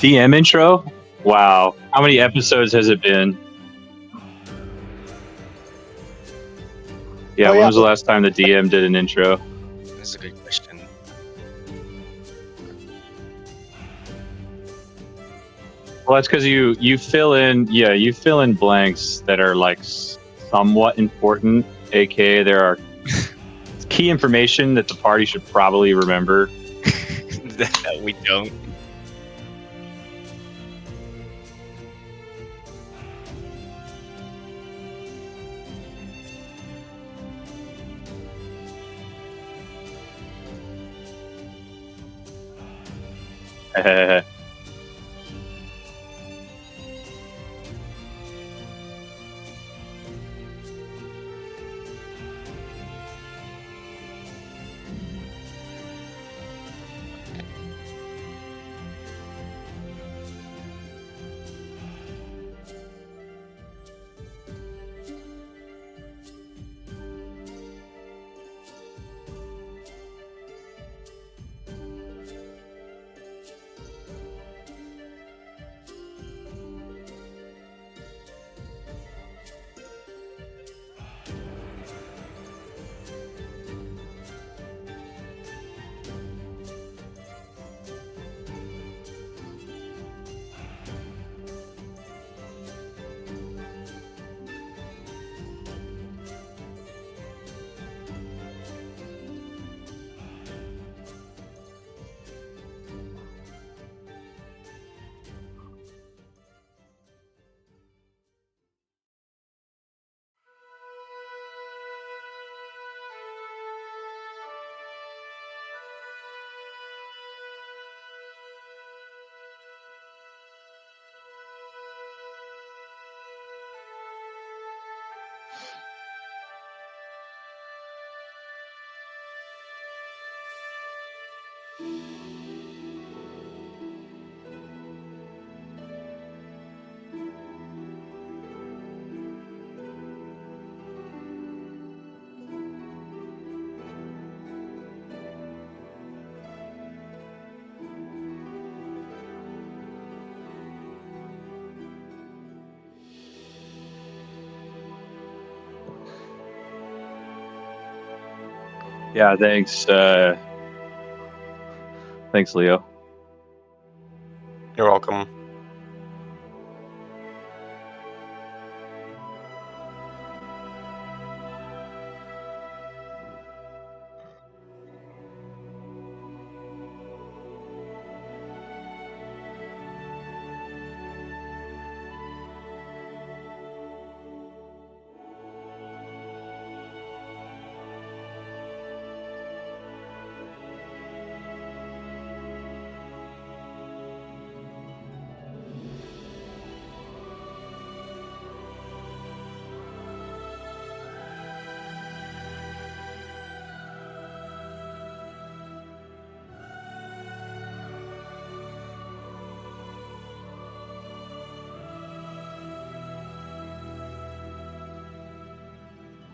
DM intro? Wow. How many episodes has it been? Yeah, when was the last time the DM did an intro? That's a good question. Well, that's because you fill in blanks that are like somewhat important, aka there are key information that the party should probably remember. that we don't. Yeah, thanks. Thanks, Leo. You're welcome.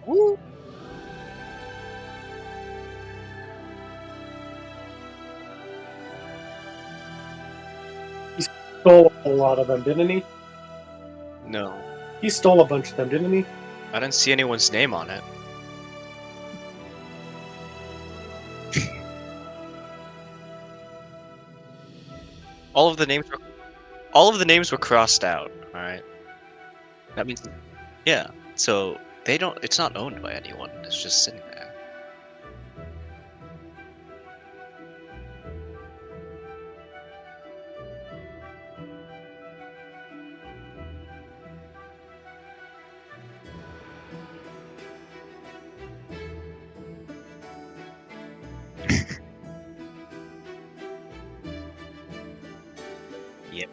Woo! He stole a lot of them, didn't he? No, He stole a bunch of them, didn't he? I didn't see anyone's name on it. all of the names were crossed out. All right. That means, yeah. So they don't. It's not owned by anyone. It's just sitting there. Yep.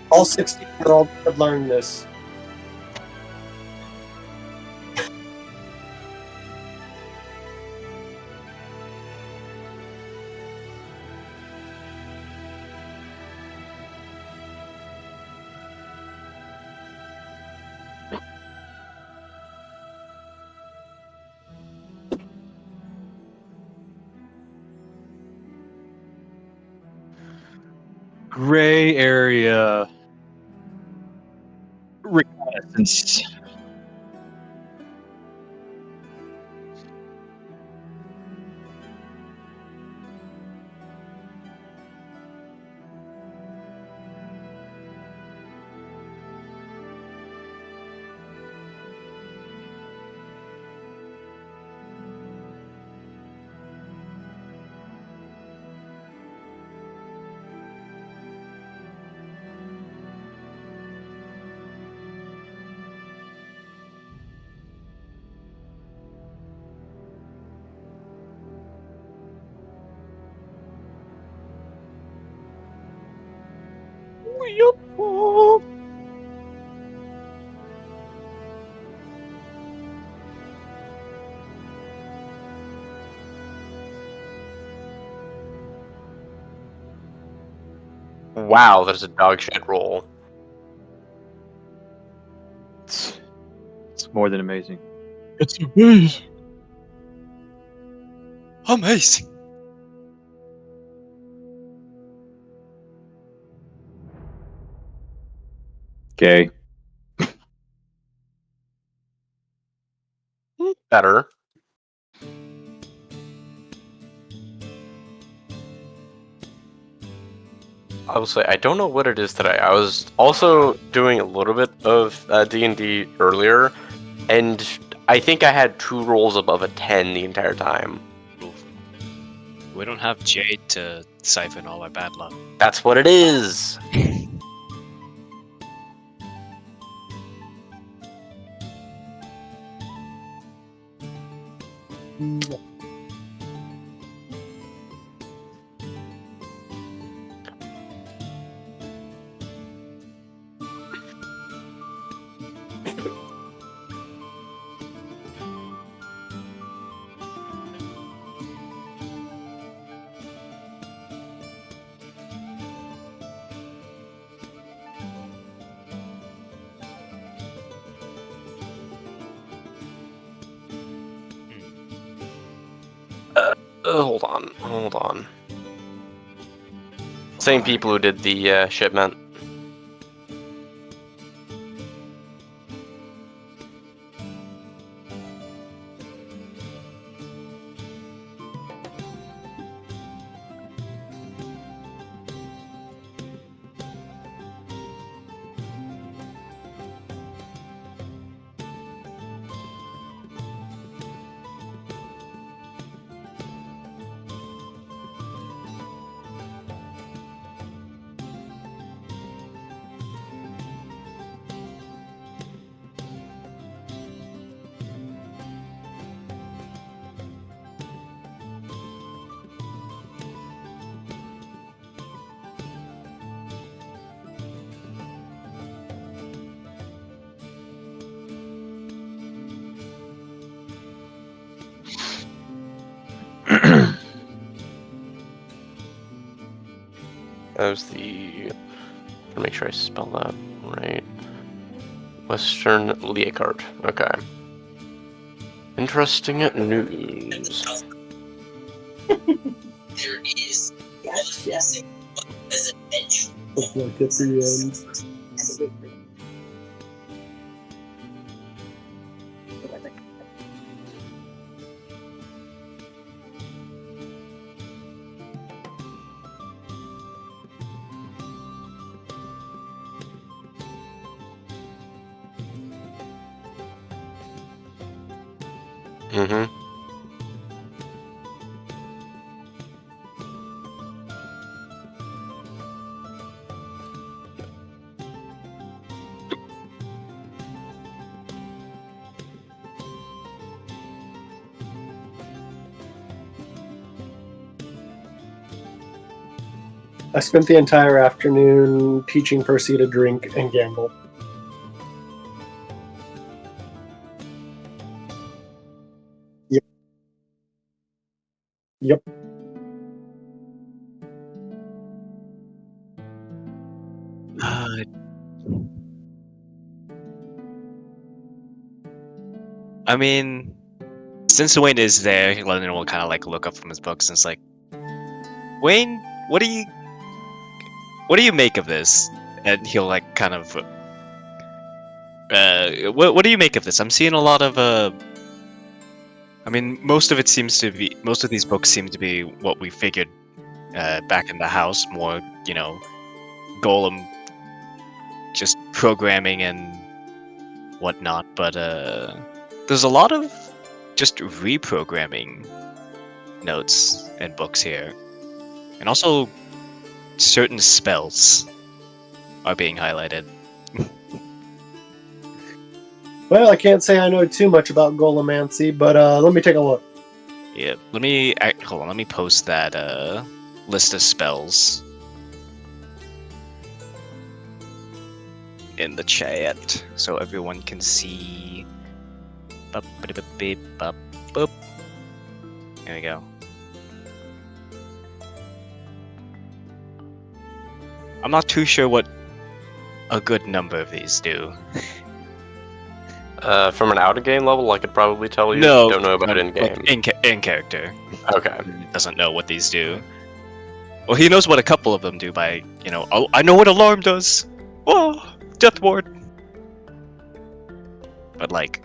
All 16-year-olds should learn this. gray area reconnaissance. Wow, there's a dog shit roll. It's more than amazing. It's amazing. Amazing. Okay. Better. I will say, I don't know what it is today. I was also doing a little bit of D&D earlier, and I think I had 2 rolls above a 10 the entire time. Oof. We don't have Jade to siphon all our bad luck. That's what it is! Hold on. Same people who did the shipment. That was the... to make sure I spell that right. Western Leocard. Okay. Interesting news. There is Gotcha. missing as an edge. It's like at the end. Mm-hmm. I spent the entire afternoon teaching Percy to drink and gamble. Yep. I mean, since Wayne is there, Lennon will kind of like look up from his books and it's like, Wayne, what are you? what do you make of this? And he'll like kind of. What do you make of this? I'm seeing a lot of I mean, most of these books seem to be what we figured back in the house, more, Golem just programming and whatnot, but there's a lot of just reprogramming notes and books here. And also certain spells are being highlighted. Well, I can't say I know too much about Golemancy, but let me take a look. Yeah, hold on, let me post that list of spells in the chat so everyone can see. Boop. There we go. I'm not too sure what a good number of these do. From an out of game level, I could probably tell you. No, Don't know about in game. In character. Okay. He doesn't know what these do. Well, he knows what a couple of them do by, oh, I know what alarm does. Oh, death ward. But like,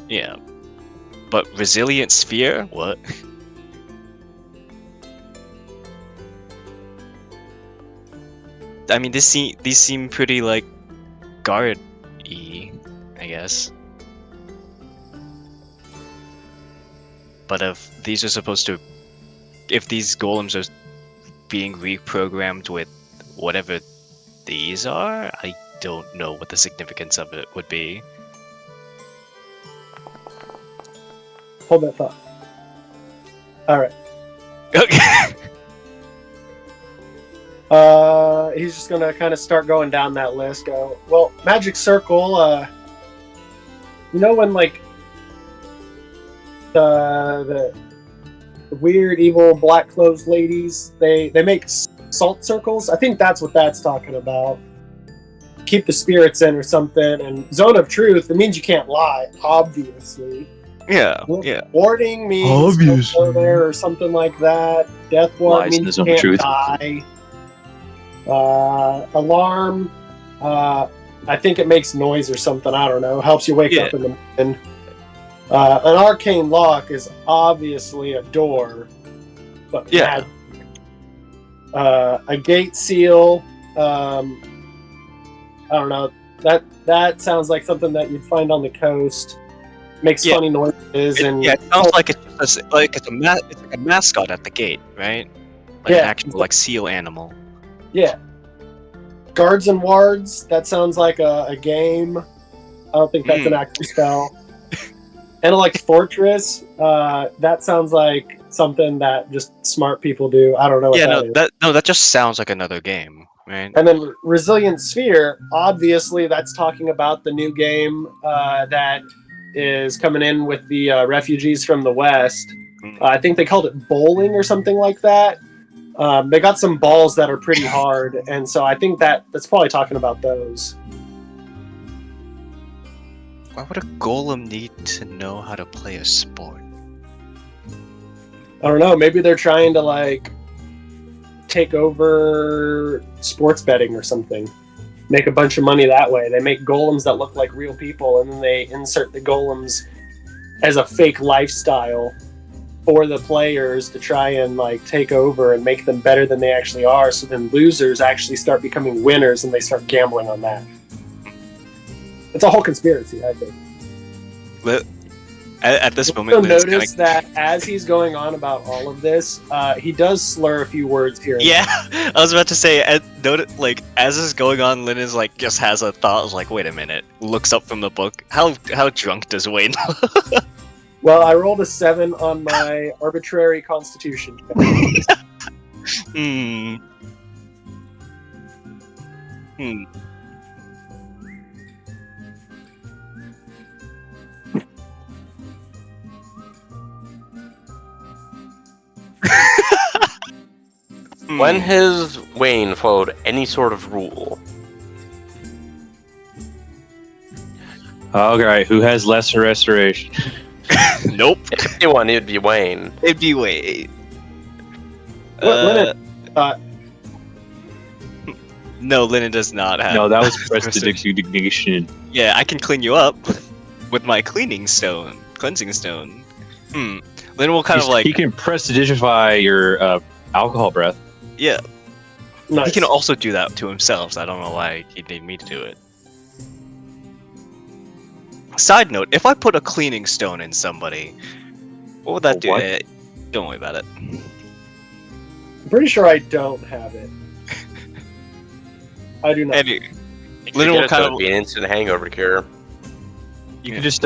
yeah. But resilient sphere? What? I mean, these seem pretty like guard-y, I guess. But if these golems are being reprogrammed with whatever these are, I don't know what the significance of it would be. Hold that thought. All right. Okay. He's just gonna kind of start going down that list. Go, well, magic circle. When like the weird evil black clothes ladies, they make salt circles. I think that's what that's talking about. Keep the spirits in or something. And zone of truth, it means you can't lie, obviously. Yeah. Warding means don't go there or something like that. Death ward Lies in means the you zone of can't truth. die. Alarm, I think it makes noise or something. I don't know. Helps you wake up in the morning. An arcane lock is obviously a door, but Yeah. a gate seal. I don't know. That sounds like something that you'd find on the coast. Makes funny noises and it sounds like it's a mascot at the gate, right? Like an actual like seal animal. Yeah. Guards and wards. That sounds like a game. I don't think that's an actual spell. Intellect Fortress, that sounds like something that just smart people do. I don't know what that just sounds like another game, right? And then Resilient Sphere, obviously that's talking about the new game that is coming in with the refugees from the West. I think they called it bowling or something like that. They got some balls that are pretty hard, and so I think that's probably talking about those. Why would a golem need to know how to play a sport? I don't know. Maybe they're trying to like take over sports betting or something. Make a bunch of money that way. They make golems that look like real people, and then they insert the golems as a fake lifestyle for the players to try and like take over and make them better than they actually are. So then losers actually start becoming winners, and they start gambling on that. It's a whole conspiracy, I think. At this moment, you'll notice that as he's going on about all of this, he does slur a few words here. Yeah, I was about to say, like as this is going on, Lynn is like just has a thought. Is like, wait a minute. Looks up from the book. How drunk does Wayne look? Well, I rolled a 7 on my arbitrary constitution. When has Wayne followed any sort of rule? Alright, who has lesser restoration? Nope. If anyone, it'd be Wayne. It'd be Wayne. No, Linen does not have. No, that was prestidigitation. Yeah, I can clean you up with my cleaning stone, cleansing stone. Linen will kind of like, He can prestidigify your alcohol breath. yeah. Nice. He can also do that to himself. So I don't know why he'd need me to do it. Side note: if I put a cleaning stone in somebody, what would that A do? what? Don't worry about it. I'm pretty sure I don't have it. I do not. And You Linen will it, kind though, of. be an instant hangover cure. You can just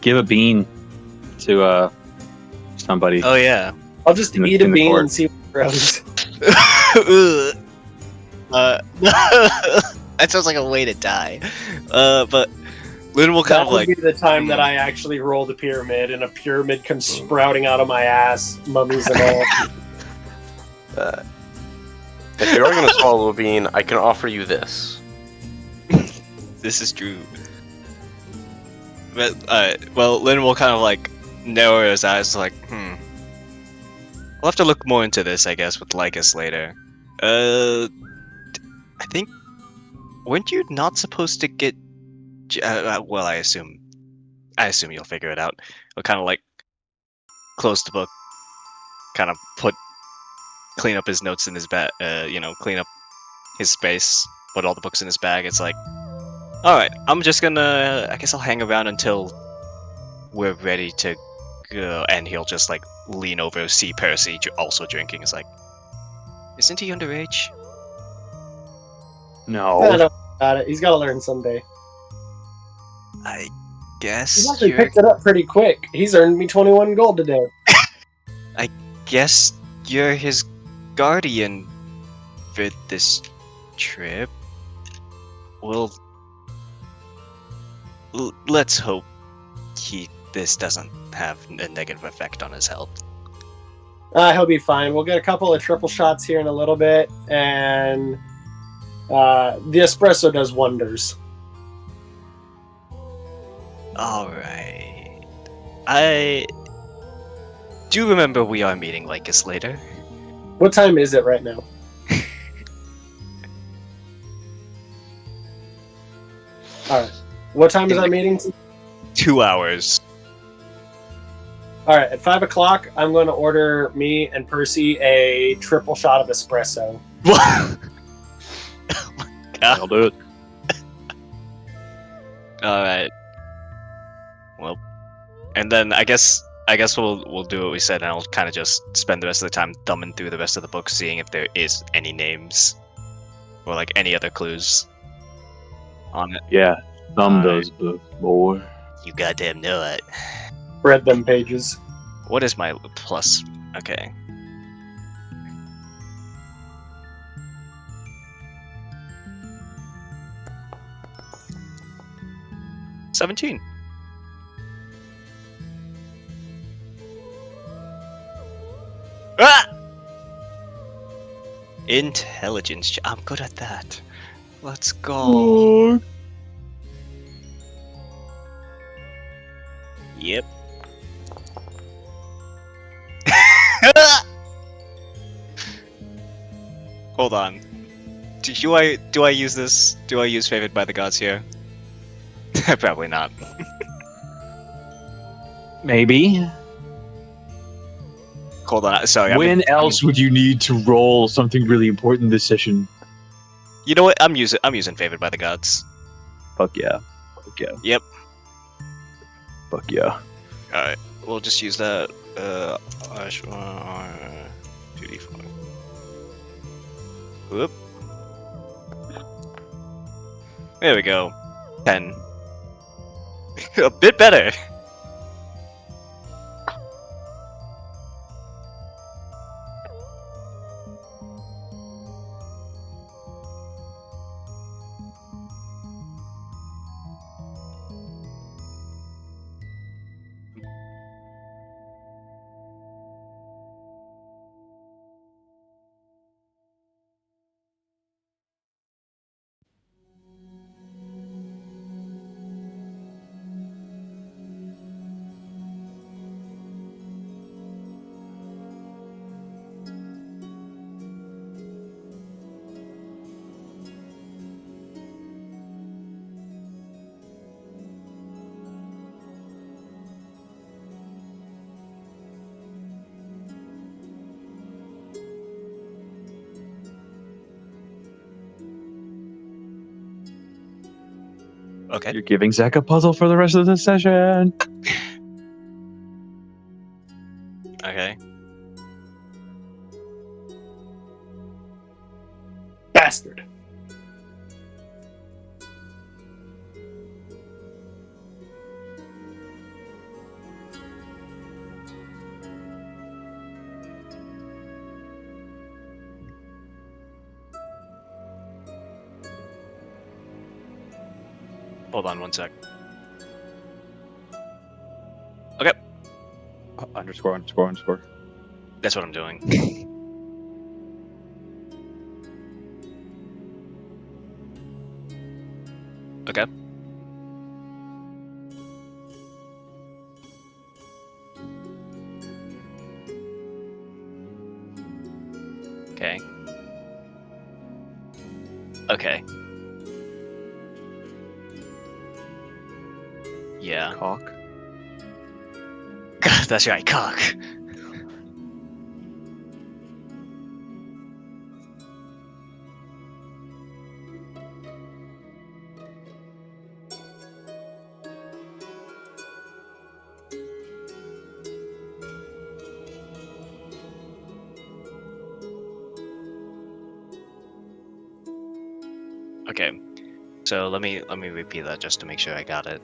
give a bean to somebody. Oh yeah. I'll just in the- eat a in the bean court. and see what grows. That sounds like a way to die. But Linen will kind That of would like. be the time that I actually roll the pyramid, and a pyramid comes sprouting out of my ass, mummies and all. If you're going to swallow a bean, I can offer you this. This is true. But well, Linen will kind of like narrow his eyes, like, I'll have to look more into this, I guess, with Lycus later. I think, weren't you not supposed to get? Well, I assume you'll figure it out. We'll kind of like close the book, kind of clean up his notes in his bag, clean up his space, put all the books in his bag. It's like, all right, I'm just gonna, I guess I'll hang around until we're ready to go. And he'll just like lean over, see Percy also drinking. It's like, isn't he underage? I No. don't know about it. He's got to learn someday. I He's guess actually you're, picked it up pretty quick. He's earned me 21 gold today. guess you're his guardian for this trip. Well, let's hope this doesn't have a negative effect on his health. He'll be fine. We'll get a couple of triple shots here in a little bit, and the espresso does wonders. Alright. I do remember we are meeting Lycus later. What time is it right now? All right. What time is our meeting? 2 hours. All right. At 5 o'clock, I'm going to order me and Percy a triple shot of espresso. What? I'll do it. Alright. Well, and then I guess we'll do what we said, and I'll kind of just spend the rest of the time thumbing through the rest of the book, seeing if there is any names or like any other clues on it. Yeah. Thumb Alright. those books, boy. You goddamn know it. Read them pages. What is my plus? Okay. $17. Ah! Intelligence. I'm good at that. Let's go. Yep. Hold on. Do I use this? Do I use Favored by the Gods here? Probably not. Maybe. Hold on. Sorry. When else would you need to roll something really important this session? You know what? I'm using Favored by the Gods. Fuck yeah. Fuck yeah. Yep. Fuck yeah. Alright. We'll just use that. 2d4. Whoop. There we go. 10. A bit better. Okay. You're giving Zach a puzzle for the rest of the session. Okay. Bastard. Hold on 1 sec. Underscore, underscore, underscore. That's what I'm doing. Okay. Okay. Okay. Yeah. Cock. That's right, cock. Okay. So let me repeat that just to make sure I got it.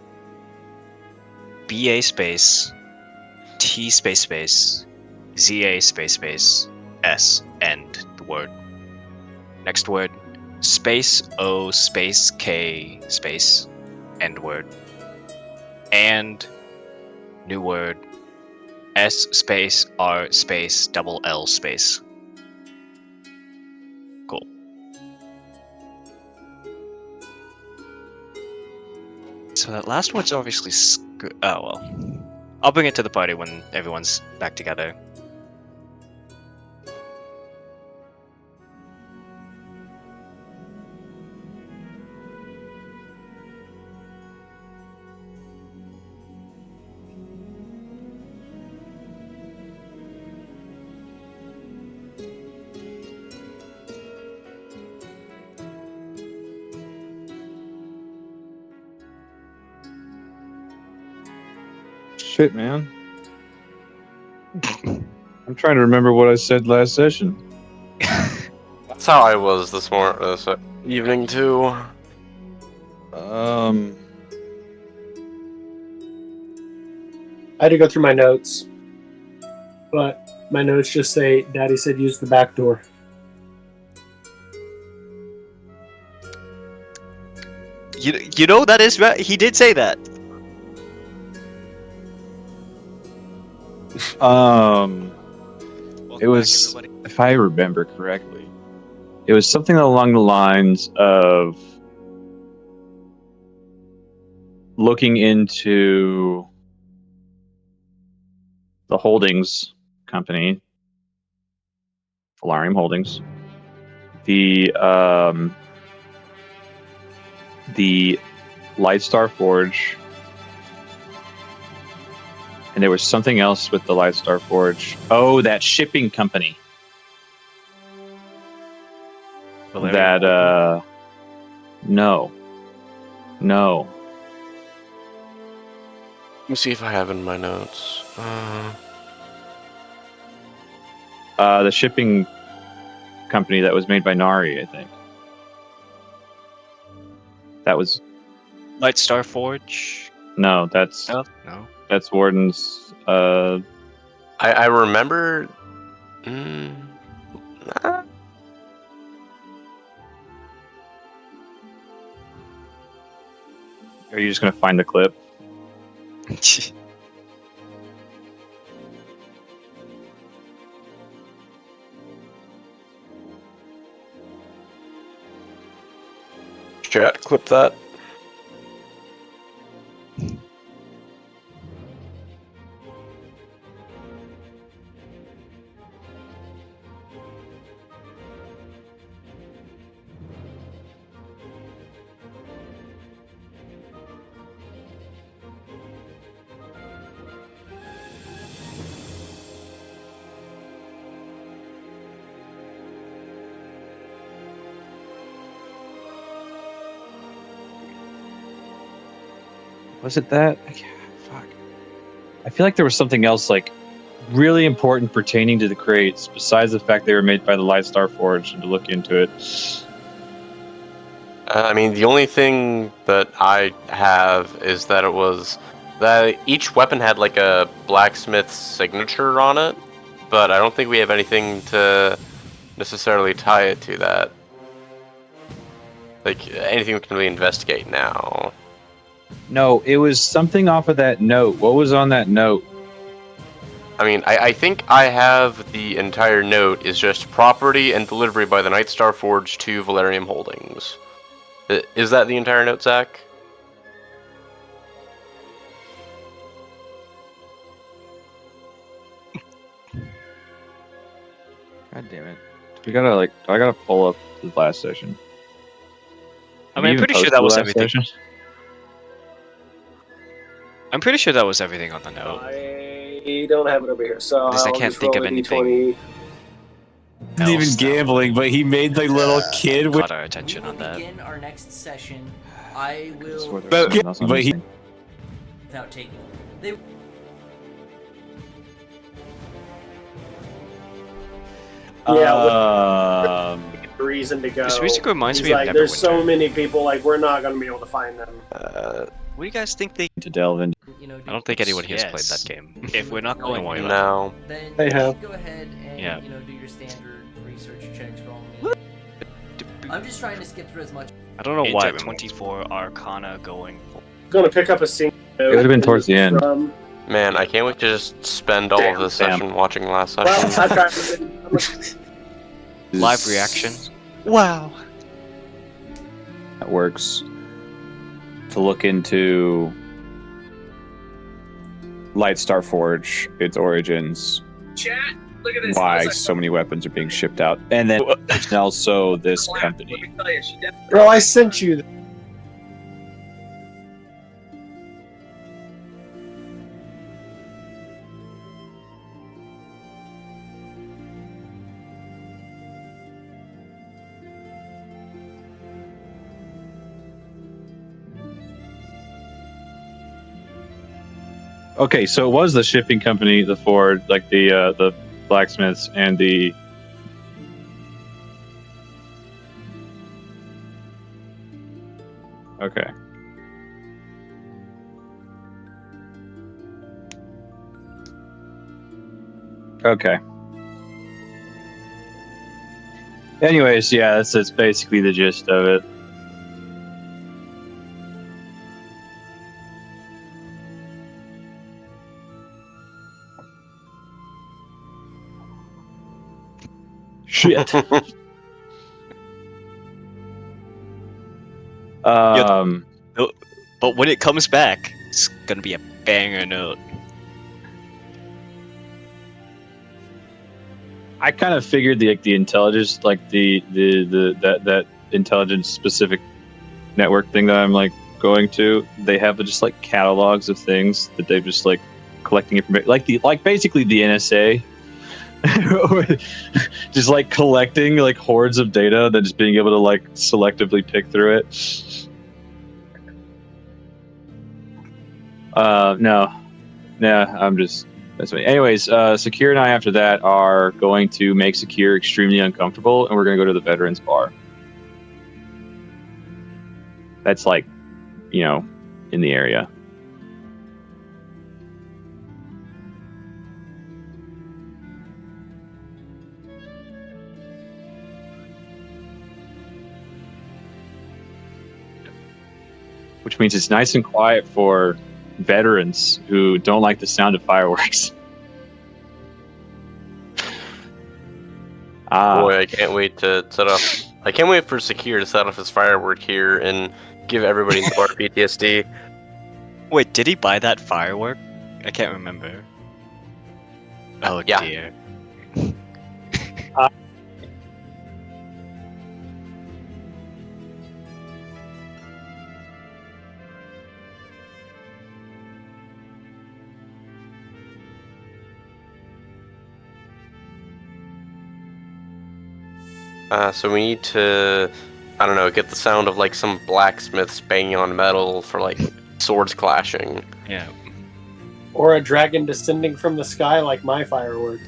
BA space T space space ZA space space S end the word. Next word space O space K space end word. And new word S space R space double L space. Cool. So that last word's obviously oh well. I'll bring it to the party when everyone's back together. Shit, man. I'm trying to remember what I said last session. That's how I was this evening too. I had to go through my notes, but my notes just say, Daddy said use the back door. You know that is right. He did say that. It was, if I remember correctly, it was something along the lines of looking into the holdings company, Valarium Holdings, the Lightstar Forge, and there was something else with the Lightstar Forge. Oh, that shipping company. Valerian That no. Let me see if I have it in my notes. The shipping company that was made by Nari, I think. That was Lightstar Forge. no. That's Stuff? No. that's Warden's. I remember. Nah. Are you just gonna find the clip? Chat, clip that. Was it that? Fuck. I feel like there was something else like really important pertaining to the crates, besides the fact they were made by the Light Star Forge, and to look into it. I mean, the only thing that I have is that it was that each weapon had like a blacksmith's signature on it, but I don't think we have anything to necessarily tie it to that. Like anything we can really investigate now. No, it was something off of that note. What was on that note? I mean, I think I have the entire note is just property and delivery by the Night Star Forge to Valerium Holdings. Is that the entire note, Zach? God damn it! I gotta pull up the last session. I mean, I'm pretty sure that was everything. I'm pretty sure that was everything on the note. I don't have it over here, so At least I I'll can't just think roll of a anything. D20. Not even gambling, but he made the little kid with. Caught our attention on that. Begin our next session. I I swear will, there was something else on But this he- thing. without taking. They Reason to go. This music reminds He's me of like, there's so Neverwinter. many people, like, we're not going to be able to find them. What do you guys think they? To delve into. you know, I don't think anyone here has played Yes. that game. If we're not going to worry about No. Then They have. go ahead and Yeah. you know do your standard research checks for me. it. I'm just trying to skip through as much. I don't know Age why at 24 Arcana going. Going to pick up a single. It would have been towards the end. From, Man, I can't wait to just spend all of this Damn. session watching last well, session. I tried. Live reaction. Wow. That works. To look into Light Star Forge, its origins, Chat, look at this. why so many weapons are being shipped out, and then and also this company. Bro, I sent you. Okay, so it was the shipping company, the Ford, like the blacksmiths and the. Okay. Okay. Anyways, yeah, that's basically the gist of it. Shit. But when it comes back, it's gonna be a banger note. I kind of figured the intelligence, like that intelligence specific network thing that I'm like going to, they have just like catalogs of things that they've just like collecting information, like basically the NSA. Just like collecting like hordes of data, then just being able to like selectively pick through it. No, I'm just that's me. Anyways, Secure and I after that are going to make Secure extremely uncomfortable, and we're gonna go to the Veterans Bar. That's like, you know, in the area. Which means it's nice and quiet for veterans who don't like the sound of fireworks. Boy, I can't wait to set off. I can't wait for Secure to set off his firework here and give everybody in the bar PTSD. Wait, did he buy that firework? I can't remember. Oh Yeah. dear. So we need to, I don't know, get the sound of like some blacksmiths banging on metal for like swords clashing. Yeah. Or a dragon descending from the sky like my firework.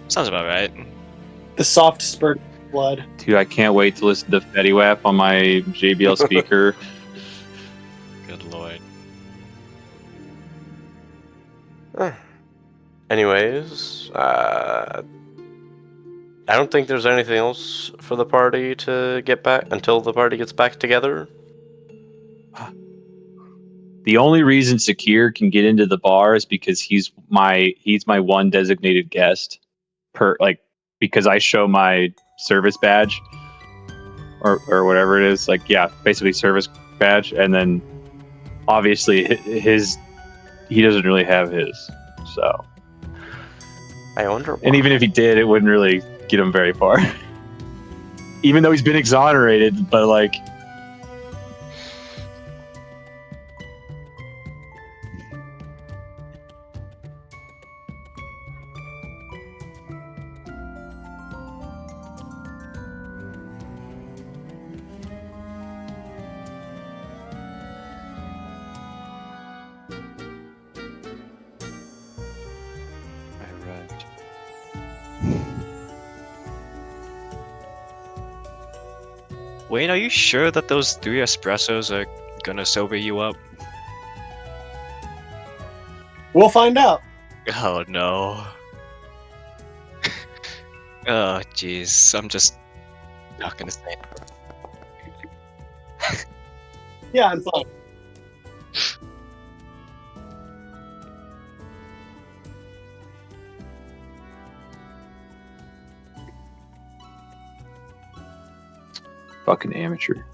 Sounds about right. The soft spurt of blood. Dude, I can't wait to listen to Fetty Wap on my JBL speaker. Good lord. Anyways, I don't think there's anything else for the party to get back until the party gets back together. The only reason Sakir can get into the bar is because he's my one designated guest because I show my service badge or whatever it is, basically service badge, and then obviously he doesn't really have his, so I wonder why. and even if he did, it wouldn't really get him very far. Even though he's been exonerated, but like Wait, are you sure that those 3 espressos are gonna sober you up? We'll find out. Oh no. Oh jeez, I'm just not gonna say it. Yeah, I'm fine. fucking amateur.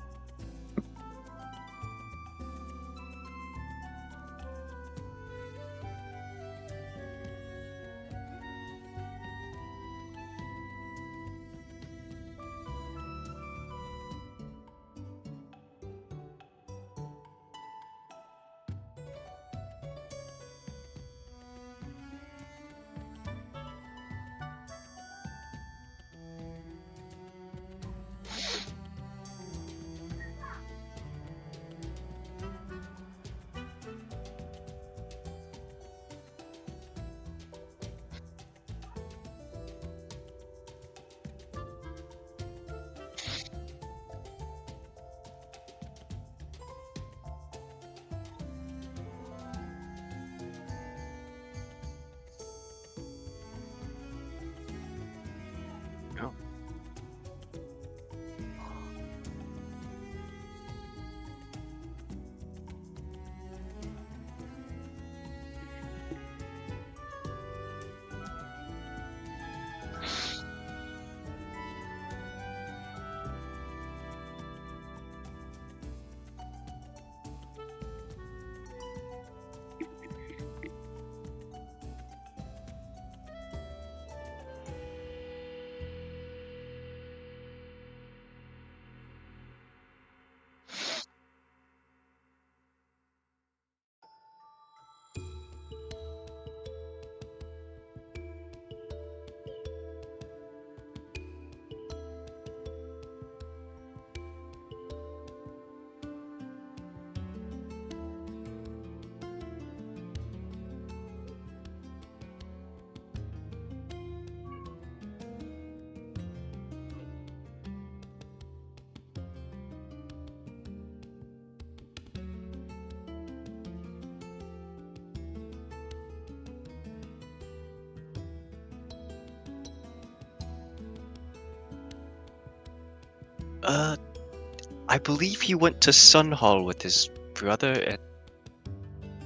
I believe he went to Sun Hall with his brother. And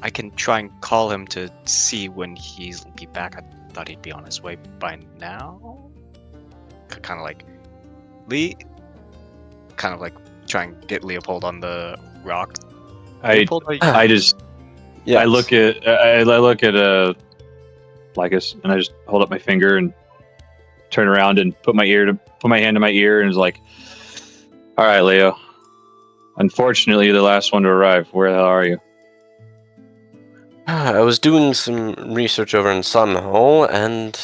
I can try and call him to see when he'll be back. I thought he'd be on his way by now. Kind of like Lee. Kind of like try and get Leopold on the rock. Leopold, I just Yeah. I look at Lycus, and I just hold up my finger and turn around and put my hand to my ear and is like, "All right, Leo. Unfortunately, you're the last one to arrive. Where the hell are you?" I was doing some research over in Sun Hall, and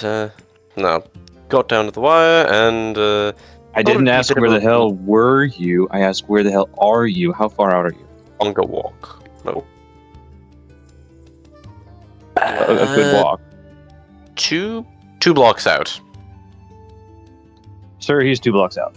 no, got down to the wire, and I thought didn't it'd be a ask bit of where a the hell were you. I asked where the hell are you? How far out are you? longer walk. No, A good walk. 2 blocks out. Sir, he's 2 blocks out.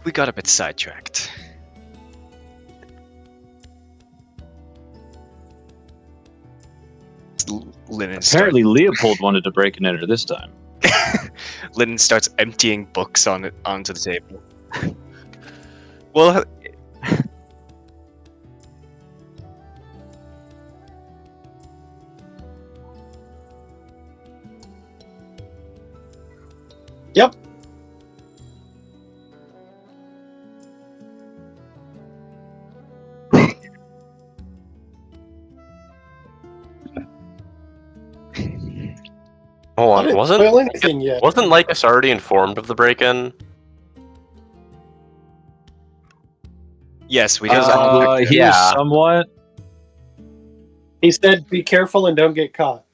We got a bit sidetracked. Lennon Apparently, Leopold wanted to break and enter this time. Lennon starts emptying books onto the table. Well, Yep. Hold I on, didn't wasn't spoil anything yet. Lycus already informed of the break-in? yes, we Because did. He was somewhat, He said, "Be careful and don't get caught."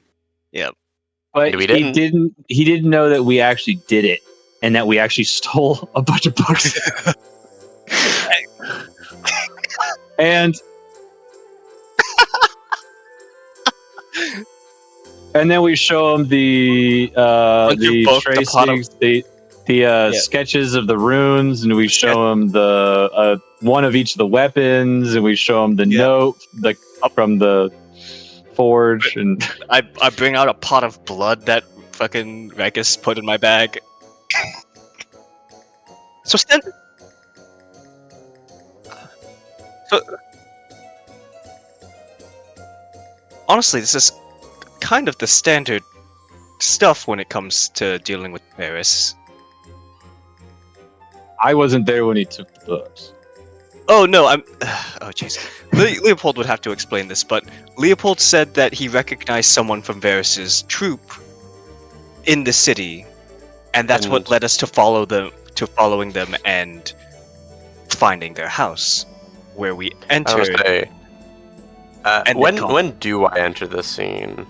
but We he didn't. He didn't know that we actually did it, and that we actually stole a bunch of books. and then we show him the book, the pot of- tracings, the sketches of the runes, and we show him the one of each of the weapons, and we show him the note from the forge, and I bring out a pot of blood that fucking Regus put in my bag. So honestly, this is kind of the standard stuff when it comes to dealing with Paris. I wasn't there when he took the books. Oh no, I'm. Oh jeez. Leopold would have to explain this, but Leopold said that he recognized someone from Varys's troop in the city, and that's what led us to following them and finding their house, where we I was entered. say, And when do I enter this scene?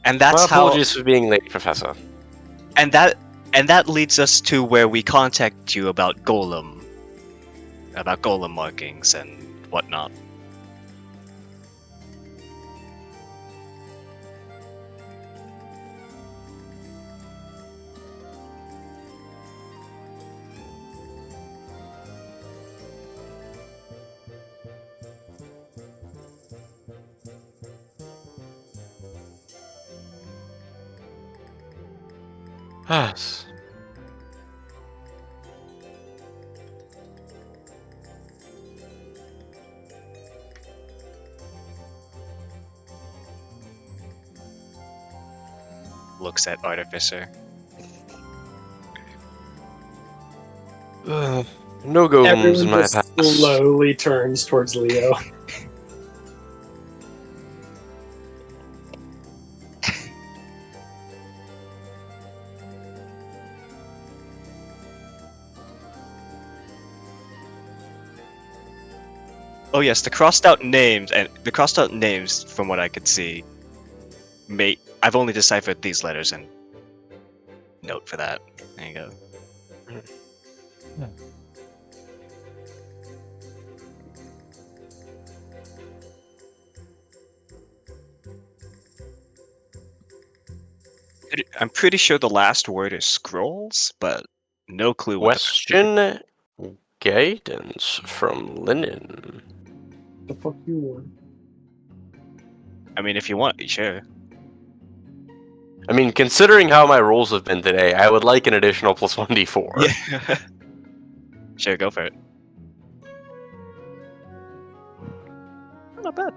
And that's Apologies for being late, Professor. and that leads us to where we contact you about golem markings and whatnot. Yes. Looks at Artificer. No golems Everyone in my just past. slowly turns towards Leo. Oh yes, the crossed out names, from what I could see, I've only deciphered these letters and note for that. There you go. I'm pretty sure the last word is scrolls, but no clue what Question guidance from Linen. The fuck you want? I mean, if you want, sure. I mean, considering how my rolls have been today, I would like an additional plus 1d4. Yeah. Sure, go for it. Not bad.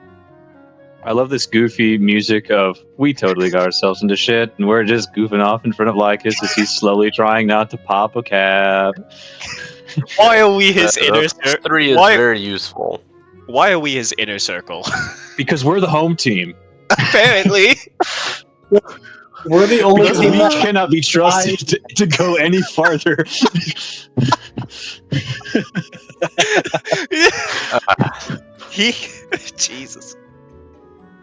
I love this goofy music of we totally got ourselves into shit and we're just goofing off in front of Lycus as he's slowly trying not to pop a cap. Why are we his inner Plus circle? 3 is Why, very useful. why are we his inner circle? Because we're the home team. Apparently. We're the only Because team we that cannot be trusted to go any farther. Jesus.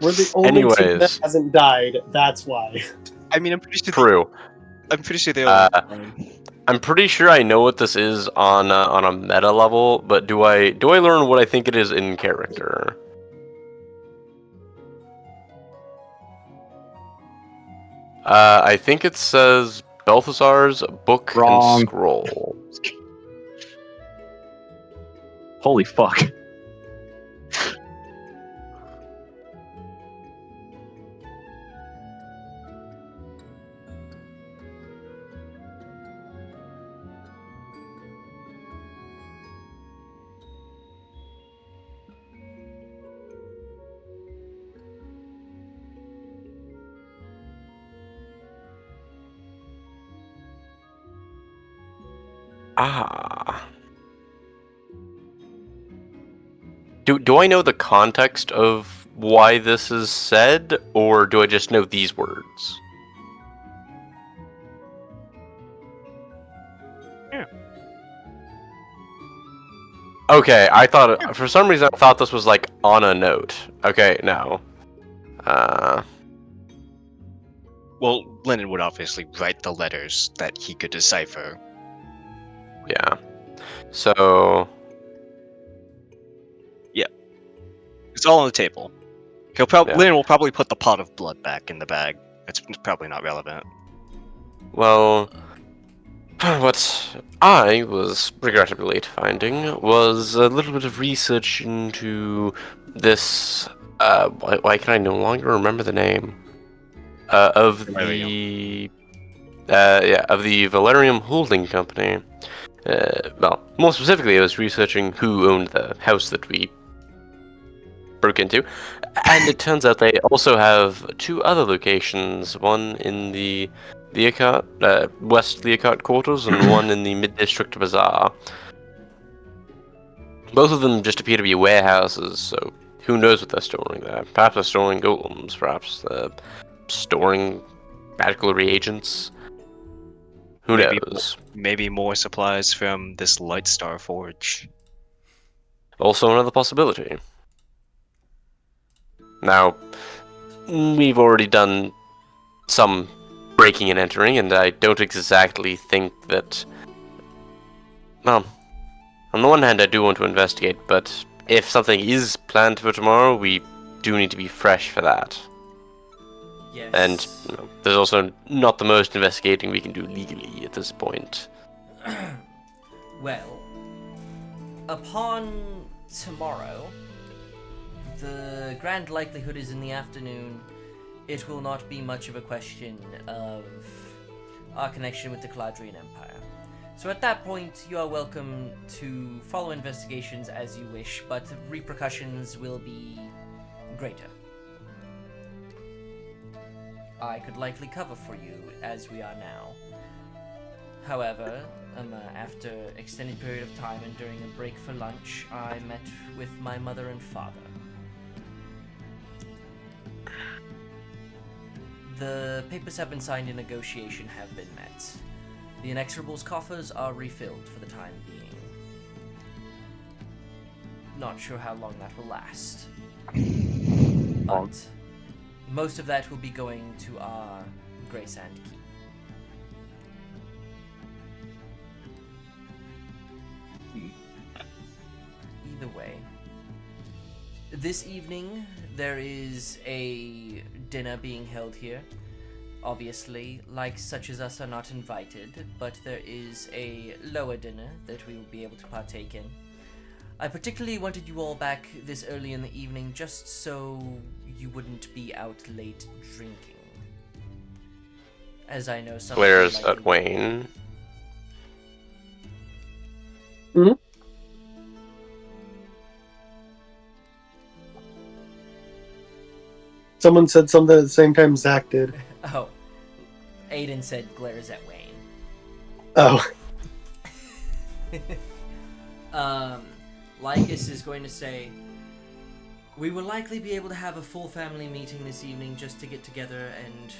we're the only team that Anyways. hasn't died. That's why. I mean, I'm pretty sure. True. I'm pretty sure they all. I'm pretty sure I know what this is on a meta level, but do I learn what I think it is in character? I think it says Balthazar's Book Wrong. and Scroll. Holy fuck. Ah. Do I know the context of why this is said, or do I just know these words? Yeah. Okay, I thought for some reason I thought this was like on a note. Okay, no. Well, Lennon would obviously write the letters that he could decipher. Yeah. So It's all on the table. He'll probably Yeah. Lennon will probably put the pot of blood back in the bag. It's probably not relevant. well, what I was regrettably late finding was a little bit of research into this. Why can I no longer remember the name? Of the of the Valerium Holding Company. Well, more specifically, I was researching who owned the house that we broke into, and it turns out they also have two other locations, one in the West Leocart quarters and one in the Mid-District Bazaar. Both of them just appear to be warehouses, so who knows what they're storing there. Perhaps they're storing golems, perhaps they're storing magical reagents. Who knows? Maybe more supplies from this Light Star Forge. Also another possibility. Now, we've already done some breaking and entering, and I don't exactly think that... Well, on the one hand, I do want to investigate, but if something is planned for tomorrow, we do need to be fresh for that. Yes. And there's also not the most investigating we can do legally at this point. Well, upon tomorrow, the grand likelihood is in the afternoon, it will not be much of a question of our connection with the Caladrian Empire. So at that point, you are welcome to follow investigations as you wish, but the repercussions will be greater. I could likely cover for you as we are now. However, after extended period of time and during a break for lunch, I met with my mother and father. The papers have been signed and negotiation have been met. The Inexorables coffers are refilled for the time being. Not sure how long that will last. But most of that will be going to our Greysand Keep. Either way, this evening there is a dinner being held here. Obviously, like such as us are not invited, but there is a lower dinner that we will be able to partake in. I particularly wanted you all back this early in the evening just so you wouldn't be out late drinking. As I know some of you Glares likely at Wayne. Someone said something at the same time Zach did. Oh, Aiden said glares at Wayne. Oh. Lycus is going to say, we will likely be able to have a full family meeting this evening just to get together and,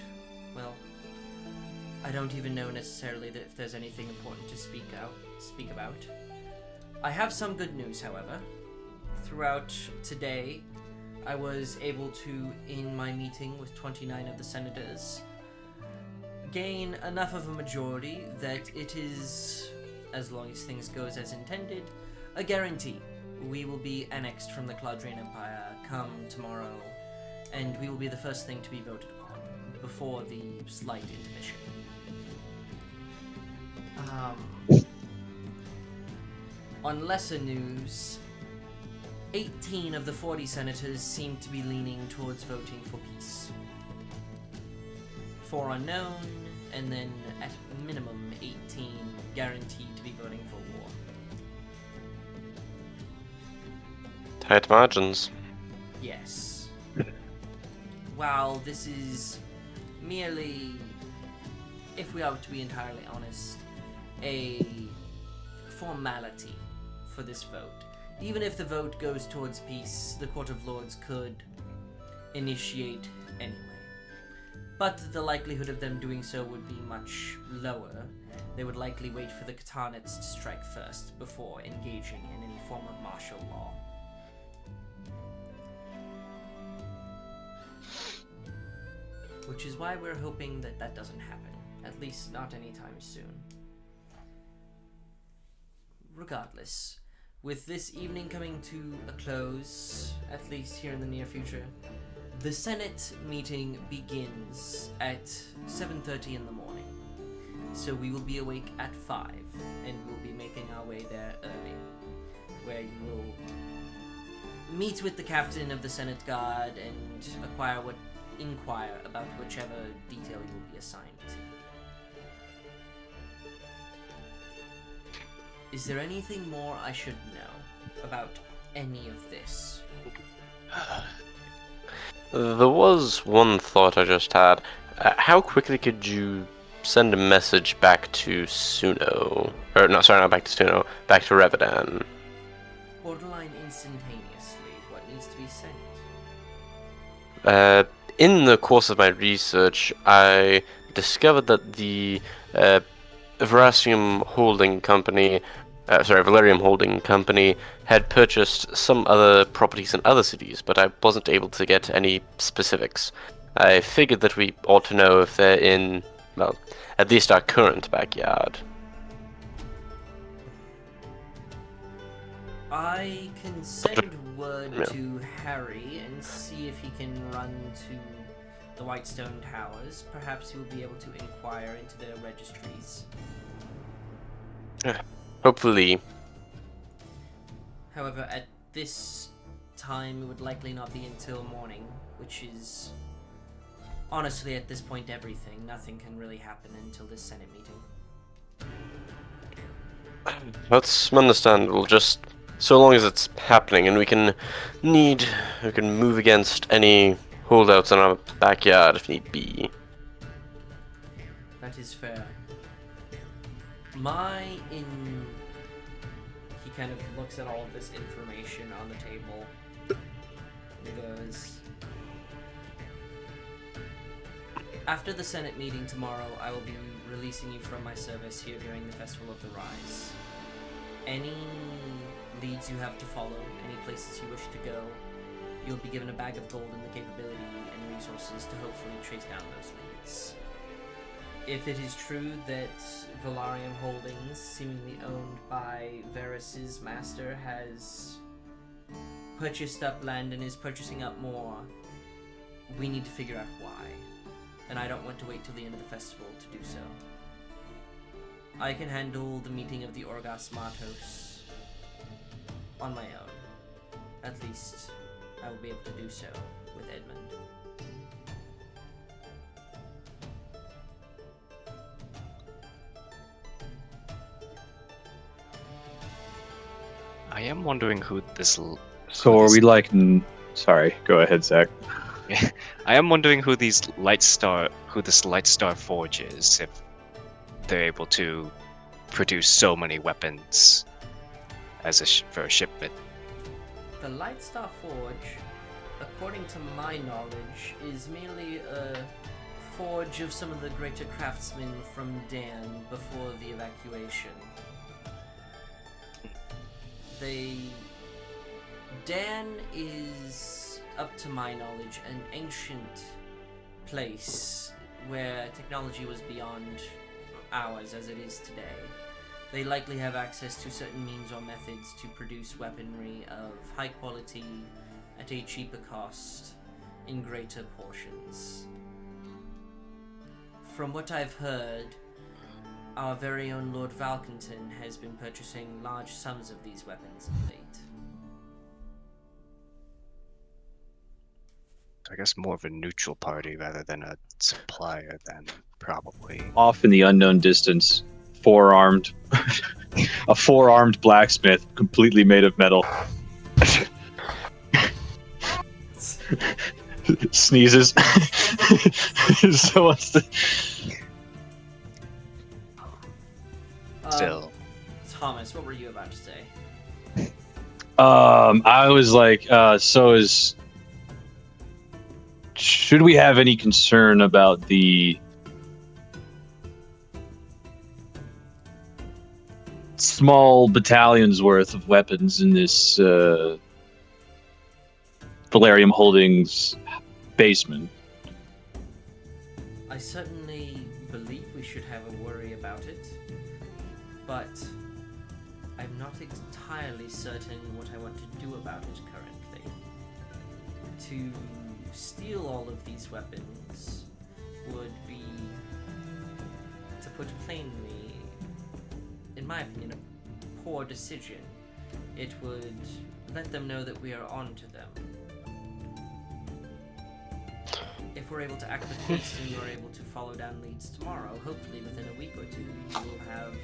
well, I don't even know necessarily that if there's anything important to speak about. I have some good news, however. Throughout today, I was able to, in my meeting with 29 of the senators, gain enough of a majority that it is, as long as things goes as intended, a guarantee. We will be annexed from the Cladrine Empire come tomorrow, and we will be the first thing to be voted upon before the slight intermission. On lesser news, 18 of the 40 senators seem to be leaning towards voting for peace. 4 unknown, and then at minimum 18 guaranteed to be voting for war. Tight margins. Yes. While this is merely, if we are to be entirely honest, a formality for this vote. Even if the vote goes towards peace, the Court of Lords could initiate anyway. But the likelihood of them doing so would be much lower. They would likely wait for the Katanits to strike first before engaging in any form of martial law. Which is why we're hoping that that doesn't happen. At least not anytime soon. Regardless, with this evening coming to a close, at least here in the near future, the Senate meeting begins at 7:30 in the morning. So we will be awake at 5, and we'll be making our way there early, where you will meet with the captain of the Senate Guard and inquire about whichever detail you will be assigned to. Is there anything more I should know about any of this? There was one thought I just had. How quickly could you send a message back to Suno? Or, no, sorry, not back to Suno. Back to Revedan. Borderline instantaneously. What needs to be sent? In the course of my research, I discovered that the Valerium Holding Company had purchased some other properties in other cities, but I wasn't able to get any specifics. I figured that we ought to know if they're in, well, at least our current backyard. I can send word to Harry and see if he can run to the Whitestone Towers. Perhaps he will be able to inquire into their registries. Hopefully. However, at this time, it would likely not be until morning, which is honestly at this point everything. Nothing can really happen until this Senate meeting. That's understandable, just so long as it's happening and we can move against any holdouts in our backyard if need be. That is fair. He kind of looks at all of this information on the table. He goes, after the Senate meeting tomorrow, I will be releasing you from my service here during the Festival of the Rise. Any leads you have to follow, any places you wish to go, you'll be given a bag of gold and the capability and resources to hopefully trace down those leads. If it is true that Valerium Holdings, seemingly owned by Varus's master, has purchased up land and is purchasing up more, we need to figure out why. and I don't want to wait till the end of the festival to do so. I can handle the meeting of the Orgas Matos on my own. At least, I will be able to do so with Edmund. I am wondering who this. So are we like? Sorry, go ahead, Zach. I am wondering who this Light Star Forge is. If they're able to produce so many weapons as for a shipment. The Light Star Forge, according to my knowledge, is merely a forge of some of the greater craftsmen from Dan before the evacuation. Dan is, up to my knowledge, an ancient place where technology was beyond ours as it is today. They likely have access to certain means or methods to produce weaponry of high quality at a cheaper cost in greater portions. From what I've heard, our very own Lord Valkenton has been purchasing large sums of these weapons of late. I guess more of a neutral party rather than a supplier, then, probably. Off in the unknown distance, a four-armed blacksmith, completely made of metal. Sneezes. So what's the... Still. Thomas, what were you about to say? I was like, should we have any concern about the small battalion's worth of weapons in this Valerium Holdings basement? I certainly believe we should have a worry about it, but I'm not entirely certain what I want to do about it currently. To steal all of these weapons would be, to put it plainly, in my opinion, a poor decision. It would let them know that we are on to them. If we're able to act with haste and you're able to follow down leads tomorrow, hopefully within a week or two, you will have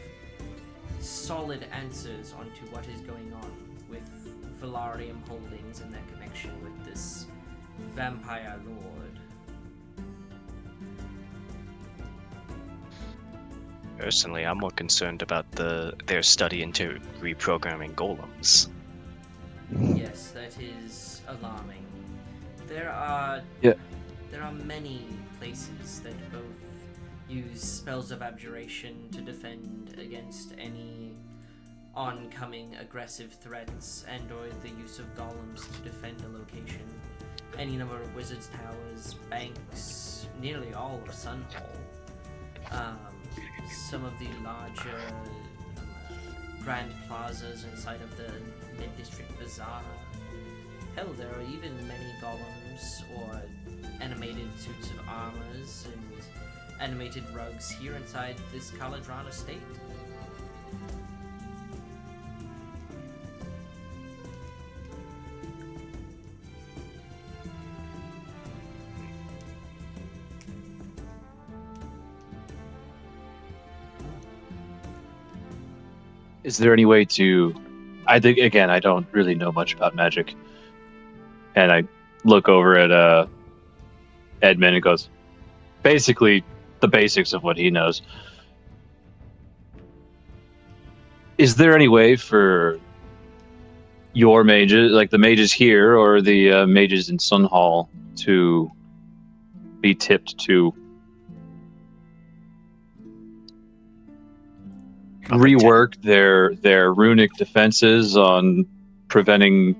solid answers onto what is going on with Valerium Holdings and their connection with this vampire lord. Personally, I'm more concerned about their study into reprogramming golems. Yes, that is alarming. There are many places that both use spells of abjuration to defend against any oncoming aggressive threats, and or the use of golems to defend a location. Any number of wizards' towers, banks, nearly all of Sunhall. Some of the larger grand plazas inside of the mid-district bazaar. Hell, there are even many golems or animated suits of armors and animated rugs here inside this Caladron estate. Is there any way to... I think, again, I don't really know much about magic. And I look over at Edmund and goes, basically, the basics of what he knows. Is there any way for your mages, like the mages here or the mages in Sunhall, to be tipped to rework their runic defenses on preventing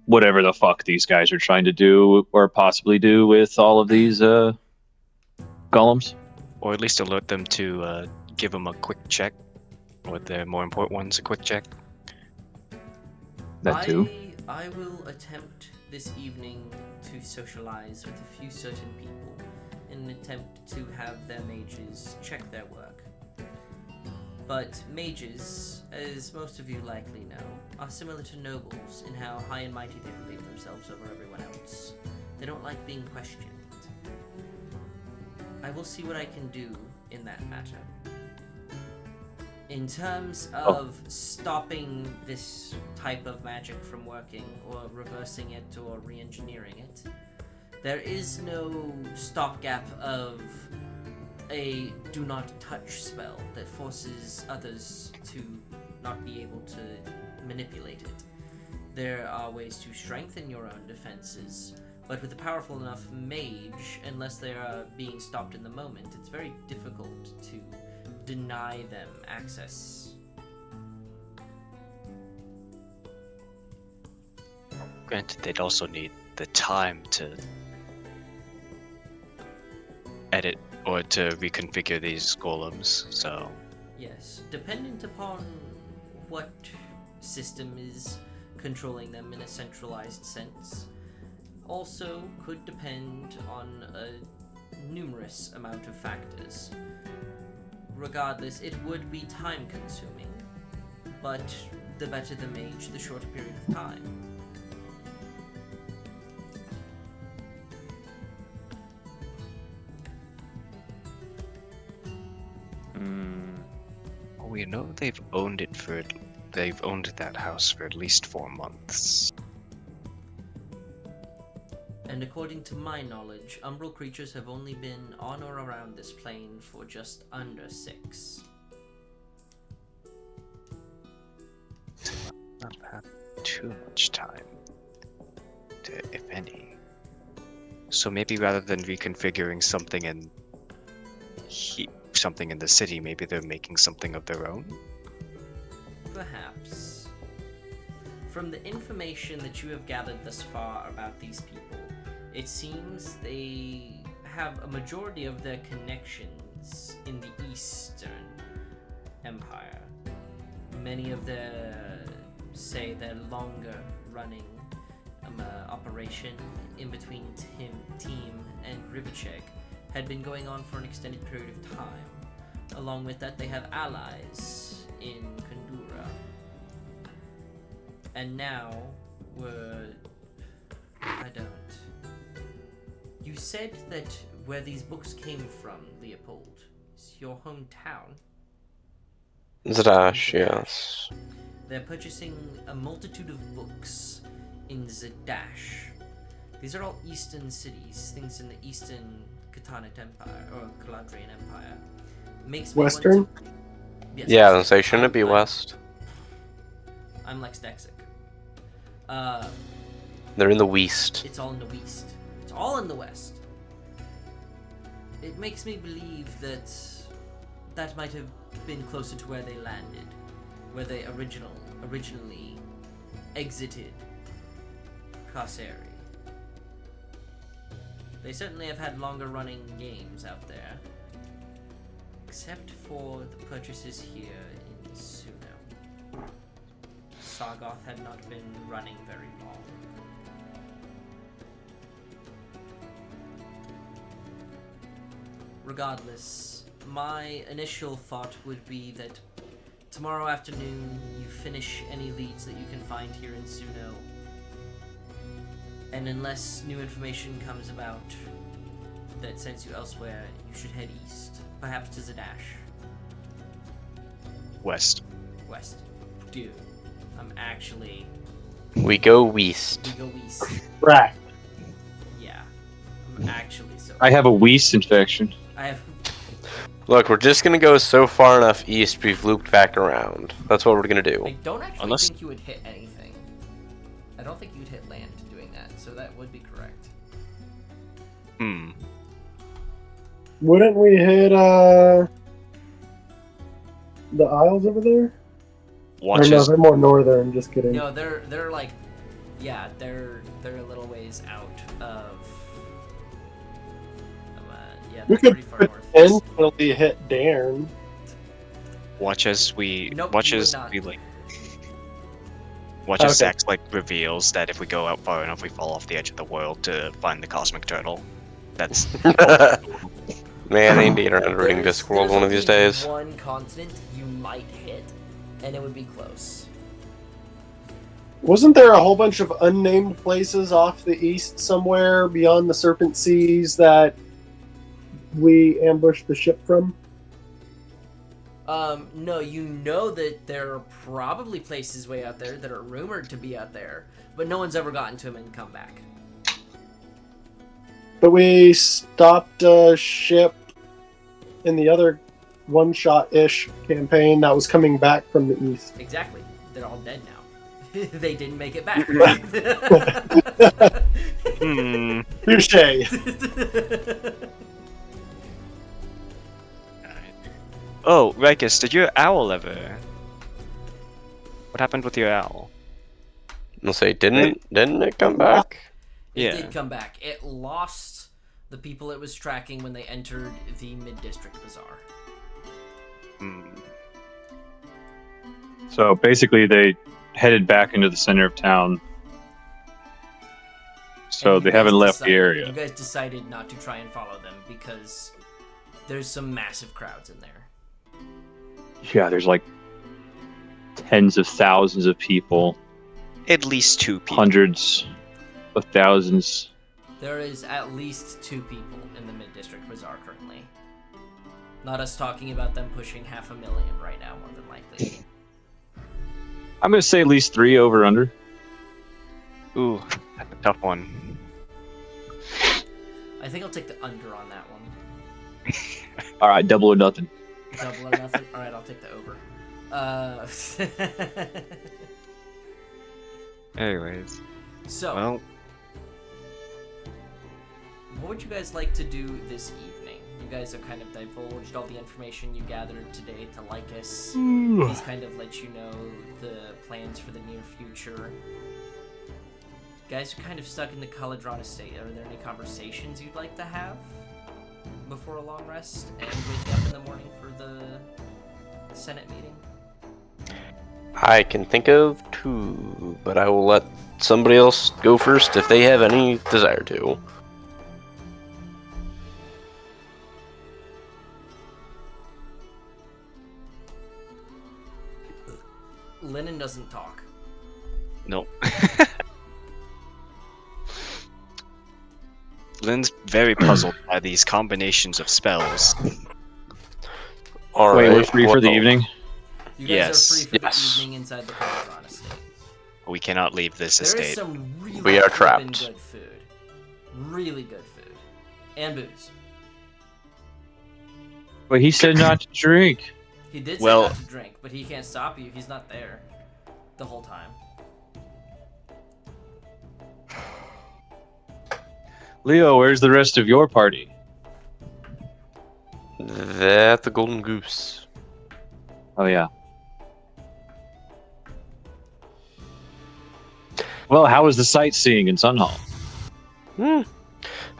whatever the fuck these guys are trying to do or possibly do with all of these golems? Or at least alert them to give them a quick check. Or the more important ones, a quick check. That too. I will attempt this evening to socialize with a few certain people. in an attempt to have their mages check their work. But mages, as most of you likely know, are similar to nobles in how high and mighty they believe themselves over everyone else. They don't like being questioned. I will see what I can do in that matter. In terms of stopping this type of magic from working, or reversing it, or re-engineering it, there is no stopgap of a do not touch spell that forces others to not be able to manipulate it. There are ways to strengthen your own defenses, but with a powerful enough mage, unless they are being stopped in the moment, it's very difficult to deny them access. Granted, they'd also need the time to edit or to reconfigure these golems, so... Yes, dependent upon what system is controlling them in a centralized sense. Also could depend on a numerous amount of factors. Regardless, it would be time consuming, but the better the mage, the shorter period of time. We know they've owned that house for at least 4 months. And according to my knowledge, umbral creatures have only been on or around this plane for just under 6. Not had too much time, if any. So maybe rather than reconfiguring something in something in the city, maybe they're making something of their own? Perhaps. From the information that you have gathered thus far about these people, it seems they have a majority of their connections in the Eastern Empire. Many of their longer running operation in between Team and Rivachek had been going on for an extended period of time. Along with that, they have allies in Kandura. And now, You said that where these books came from, Leopold, is your hometown. Zadash, yes. They're purchasing a multitude of books in Zadash. These are all eastern cities, things in the eastern Khatanate Empire, or Caladrian Empire. Makes me Western? want to... Yes, Yeah, I was Western. gonna say, shouldn't it be west? I'm Lex Dexic. They're in the west. It's all in the west. It's all in the west. It makes me believe that that might have been closer to where they landed, where they originally exited Kasseri. They certainly have had longer running games out there, except for the purchases here in Suno. Sargoth had not been running very long. Regardless, my initial thought would be that tomorrow afternoon you finish any leads that you can find here in Suno, and unless new information comes about that sends you elsewhere, you should head east, perhaps to Zadash. West. West. Dude, I'm actually... We go west. We go east. Right. Yeah. I'm actually so... I have a Weiss infection. I have... Look, we're just gonna go so far enough east we've looped back around. That's what we're gonna do. I don't actually Unless- think you would hit anything. I don't think you'd hit land doing that, so that would be correct. Hmm. Wouldn't we hit the Isles over there? Or no, Watches. they're more northern. Just kidding. No, they're like, yeah, they're a little ways out of. Yeah, We they're could pretty far north. potentially hit Dairn. Watch as we. Nope, watch you would as not. we like. Watch as Okay. Zax like reveals that if we go out far enough, we fall off the edge of the world to find the cosmic turtle. That's Man, I need to get around to reading There's Discworld one of these only days. one continent you might hit, and it would be close. Wasn't there a whole bunch of unnamed places off the east somewhere beyond the Serpent Seas that we ambushed the ship from? No, you know that there are probably places way out there that are rumored to be out there, but no one's ever gotten to them and come back. But we stopped a ship in the other one-shot-ish campaign that was coming back from the east. Exactly. They're all dead now. They didn't make it back. Touché. Oh, Rikus, did your owl ever? What happened with your owl? I'll say, didn't it come back? It did come back. It lost the people it was tracking when they entered the Mid-District Bazaar. So basically, they headed back into the center of town. So And they you haven't guys left the decided- area. You guys decided not to try and follow them because there's some massive crowds in there. Yeah, there's like tens of thousands of people, At least 2 people. hundreds of thousands. There is at least 2 people in the Mid-District Bazaar currently. Not us talking about them pushing 500,000 right now, more than likely. I'm gonna say at least 3 over under. Ooh, that's a tough one. I think I'll take the under on that one. All right, double or nothing. Double or nothing? Alright, I'll take the over. Anyways, So, well, what would you guys like to do this evening? You guys have kind of divulged all the information you gathered today to Lycus. He's kind of let you know the plans for the near future. You guys are kind of stuck in the Caladron estate. Are there any conversations you'd like to have before a long rest and wake up in the morning for the Senate meeting? I can think of 2, but I will let somebody else go first if they have any desire to. Lennon doesn't talk. no. Lynn's very puzzled by these combinations of spells. All Wait, right, we're free for the well, evening. You guys Yes, are free for yes. the evening inside the Caladron estate. We cannot leave this There is estate. some really We are flippin' trapped. good food. Really good food. And booze. But he said not to drink. He did say Well- not to drink, but he can't stop you. He's not there the whole time. Leo, where's the rest of your party? That the Golden Goose. Oh yeah. Well, how was the sightseeing in Sunhall?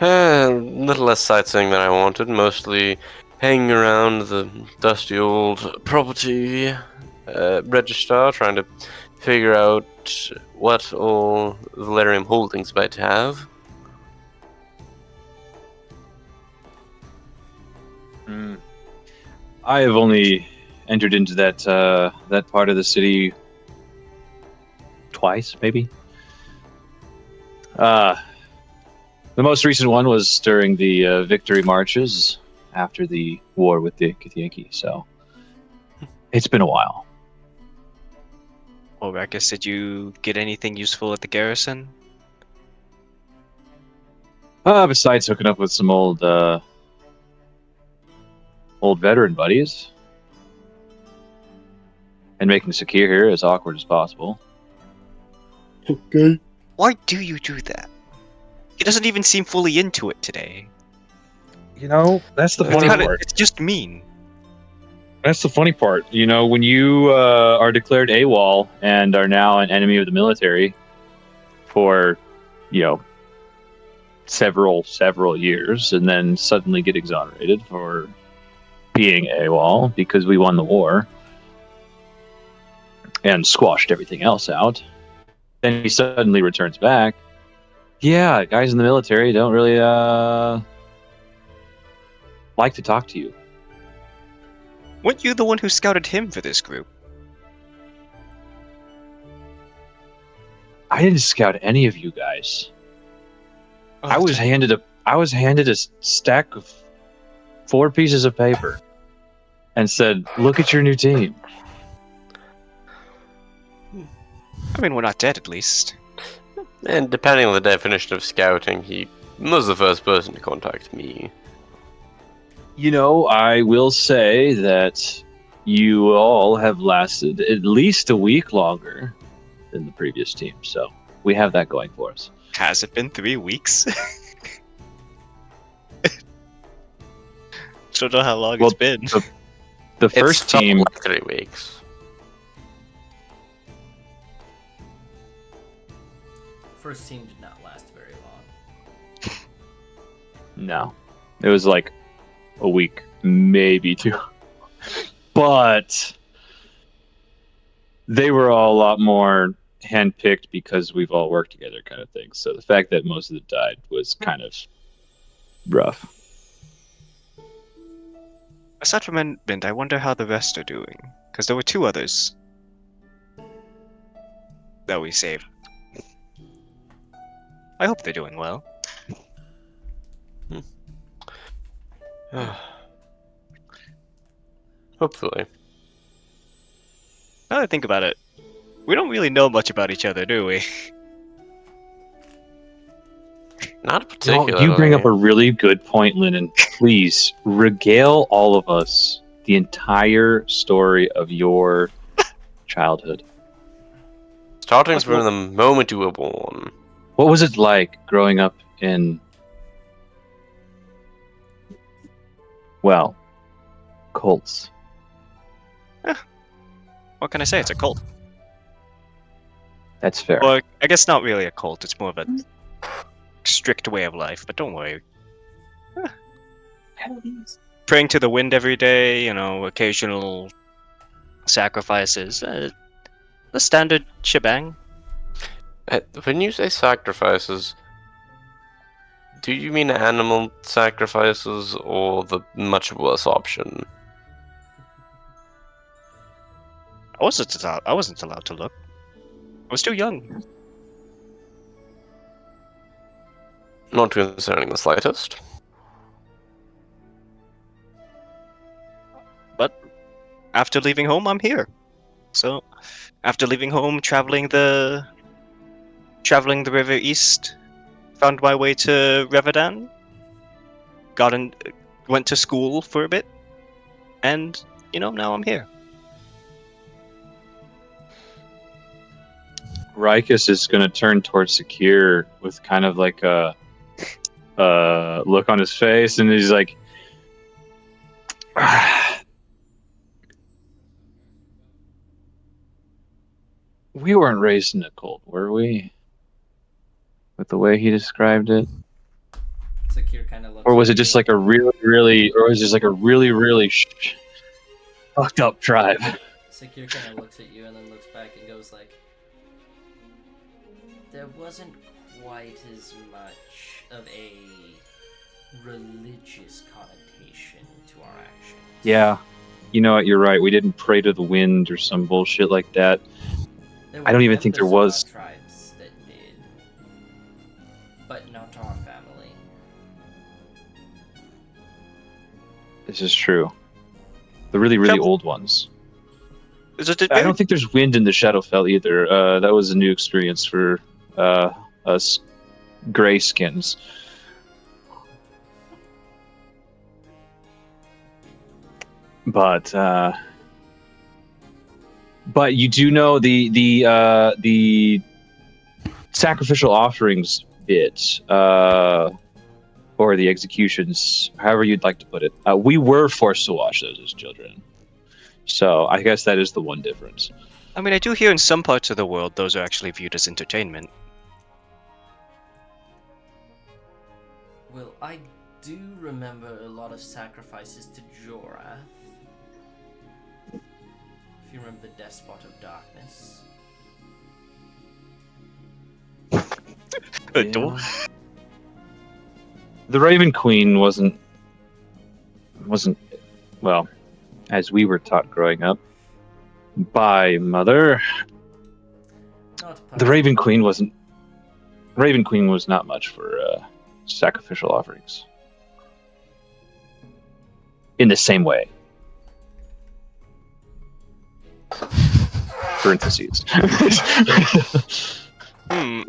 A little less sightseeing than I wanted, mostly hanging around the dusty old property register, trying to figure out what all Valerium Holdings might have. I have only entered into that part of the city twice, maybe. The most recent one was during the victory marches after the war with the Kithianki, so it's been a while. Oh, Rikus, did you get anything useful at the garrison? Besides hooking up with some old veteran buddies and making Sakir here as awkward as possible. Okay. Why do you do that? He doesn't even seem fully into it today. You know, that's the funny part. It's just mean. That's the funny part. You know, when you are declared AWOL and are now an enemy of the military for, you know, several years, and then suddenly get exonerated for being AWOL because we won the war and squashed everything else out, then he suddenly returns back. Yeah, guys in the military don't really like to talk to you. Weren't you the one who scouted him for this group? I didn't scout any of you guys. Oh, I was handed a stack of 4 pieces of paper and said, "Look at your new team." I mean, we're not dead, at least. And depending on the definition of scouting, he was the first person to contact me. You know, I will say that you all have lasted at least a week longer than the previous team, so we have that going for us. Has it been 3 weeks? Don't know how long Well, it's been. The It's first felt team, like 3 weeks. First team did not last very long. no, it was like a week, maybe 2, but they were all a lot more handpicked because we've all worked together, kind of thing. So the fact that most of them died was kind of rough. Aside from Edmund, I wonder how the rest are doing. Because there were 2 others that we saved. I hope they're doing well. Hopefully. Now that I think about it, we don't really know much about each other, do we? Not No, particularly. you bring up a really good point, Lennon. Please regale all of us the entire story of your childhood. Starting from the moment you were born. What was it like growing up in, well, cults? What can I say? It's a cult. That's fair. Or, I guess not really a cult, it's more of a strict way of life, but don't worry. Praying to the wind every day, occasional sacrifices. The standard shebang. When you say sacrifices, do you mean animal sacrifices or the much worse option? I wasn't allowed to look. I was too young. Not concerning the slightest. But after leaving home, I'm here. So, after leaving home, traveling the river east, found my way to Revedan. Went to school for a bit, and now I'm here. Rikus is going to turn towards Secure with kind of like a look on his face, and he's like, "We weren't raised in a cult, were we?" With the way he described it, Secure kind of looks. or was at it just you. like a really fucked up tribe? Secure kind of looks at you and then looks back and goes like, "There wasn't quite as much of a religious connotation to our actions." Yeah, you know what? You're right. We didn't pray to the wind or some bullshit like that. There I don't were even think there members of was. our tribes that did, but not our family. This is true. The really old ones. I don't think there's wind in the Shadowfell either. That was a new experience for us grayskins. But you do know the sacrificial offerings bit, or the executions, however you'd like to put it. We were forced to watch those as children. So I guess that is the one difference. I mean, I do hear in some parts of the world those are actually viewed as entertainment. Well, I do remember a lot of sacrifices to Jorath. If you remember the Despot of Darkness. The door. The Raven Queen wasn't wasn't, well, as we were taught growing up by Mother, the Raven Queen was not much for sacrificial offerings. In the same way. Parentheses. Alright.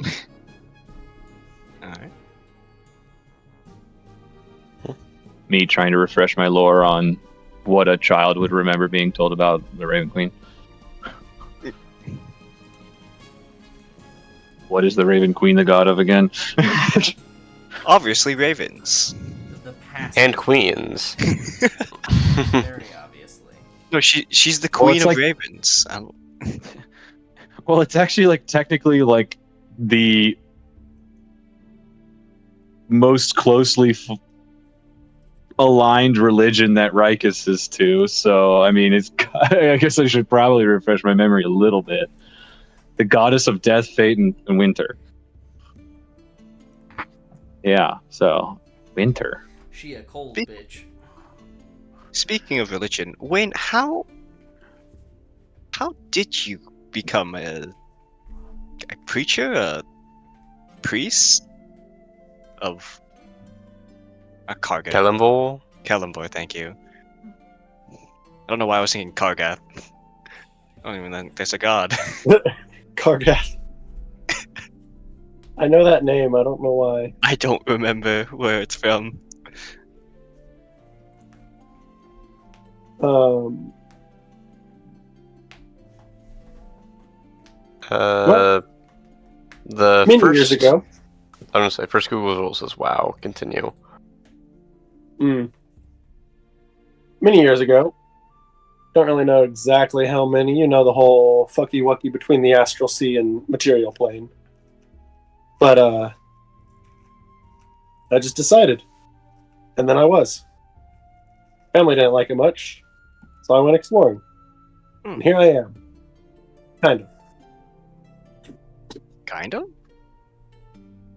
Me trying to refresh my lore on what a child would remember being told about the Raven Queen. What is the Raven Queen the god of again? Obviously, ravens. The past. And queens. Very obviously. No, she's the Well, queen it's of like- ravens. Well, it's actually like technically like the most closely aligned religion that Rikus is to. So, I mean, it's. I guess I should probably refresh my memory a little bit. The goddess of death, fate, and winter. Yeah, so winter. She a cold Be- bitch. Speaking of religion, Wayne, how did you become a preacher, a priest of a Kargath? Kalimvor. Thank you. I don't know why I was thinking Kargath. I don't even think there's a god. Kargath. I know that name. I don't know why. I don't remember where it's from. The Many first years ago. I'm gonna say first Google result says wow. Continue. Many years ago. Don't really know exactly how many. You know, the whole fucky wucky between the astral sea and material plane. But I just decided. And then I was. Family didn't like it much, so I went exploring. And here I am. Kind of. Kind of?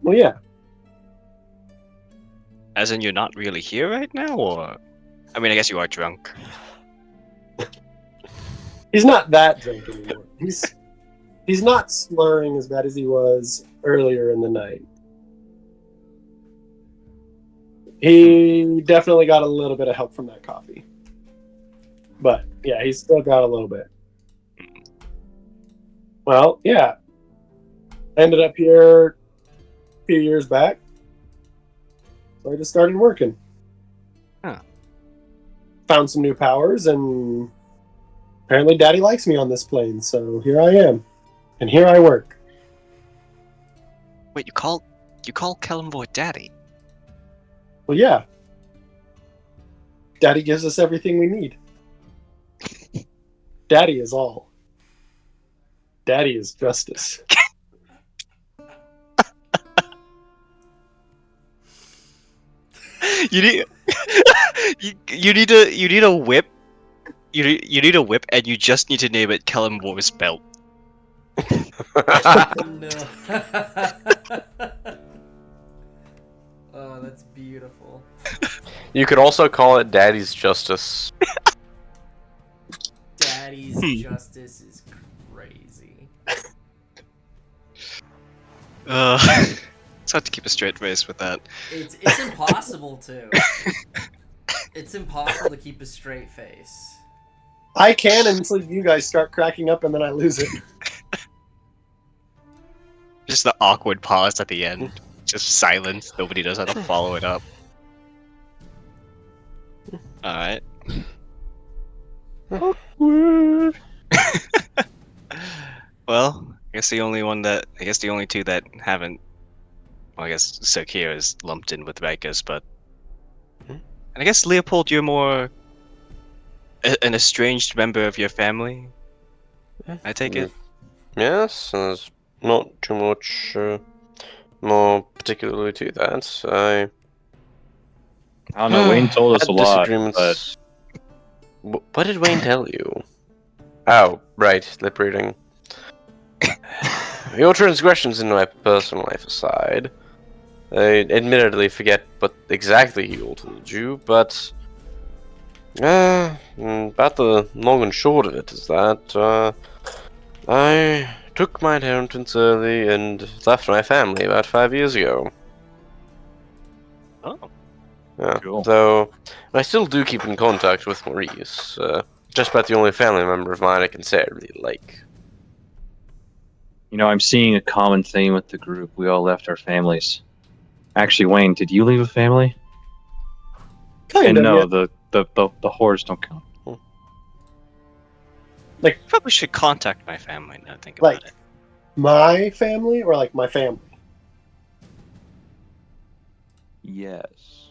Well, yeah. As in, you're not really here right now, or? I mean, I guess you are drunk. He's not that drunk anymore. He's not slurring as bad as he was earlier in the night. He definitely got a little bit of help from that coffee. But, yeah, he's still got a little bit. Well, yeah. Ended up here a few years back. So I just started working. Huh. Found some new powers, and apparently Daddy likes me on this plane, so here I am. And here I work. Wait, you call Kalimvor Daddy? Well, yeah. Daddy gives us everything we need. Daddy is all. Daddy is justice. You need you need a whip. You need a whip, and you just need to name it Kalimvor's belt. No. Oh, that's beautiful. You could also call it Daddy's Justice. Daddy's justice is crazy. It's hard to keep a straight face with that. It's impossible to. It's impossible to keep a straight face. I can until you guys start cracking up and then I lose it. Just the awkward pause at the end. Just silence. Nobody knows how to follow it up. Alright. Well, I guess the only two that haven't. Well, I guess Sokir is lumped in with Rikus, but. And I guess Leopold, you're more. An estranged member of your family? I take it? Yes, there's not too much more particularly to that. I don't know. Wayne told us had a lot, but disagreements. What did Wayne tell you? Oh, right, lip reading. Your transgressions in my personal life aside, I admittedly forget what exactly he all told you, but About the long and short of it is that I took my inheritance early and left my family about 5 years ago. Oh. Yeah. Cool. So I still do keep in contact with Maurice. Just about the only family member of mine I can say I really like. You know, I'm seeing a common theme with the group. We all left our families. Actually, Wayne, did you leave a family? Kind And of, no, yeah. the whores don't count. Probably should contact my family now. Think Like, about it. my family or like my family? Yes.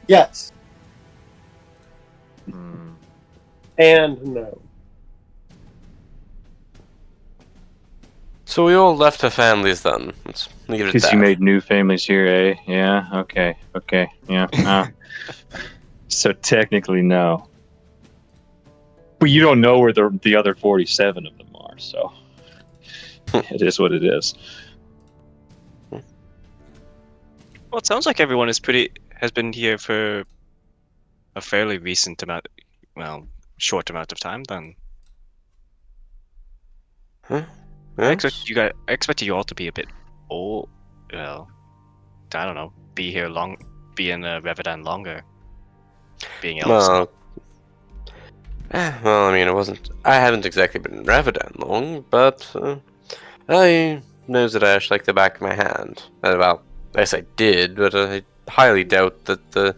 Yes. Hmm. And no. So we all left our families then. Let's leave it at Because that. you made new families here, eh? Yeah. Okay. Yeah. So technically, no. But you don't know where the other 47 of them are, so it is what it is. Well, it sounds like everyone has been here for a fairly recent amount, short amount of time. Then Huh? I Yes? expected you all to be a bit old. Well, I don't know. Be in Revedan longer. Being elves. Well, I mean, I haven't exactly been in Revedan long, but I know Zadash like the back of my hand. Well, yes, I did, but I highly doubt that the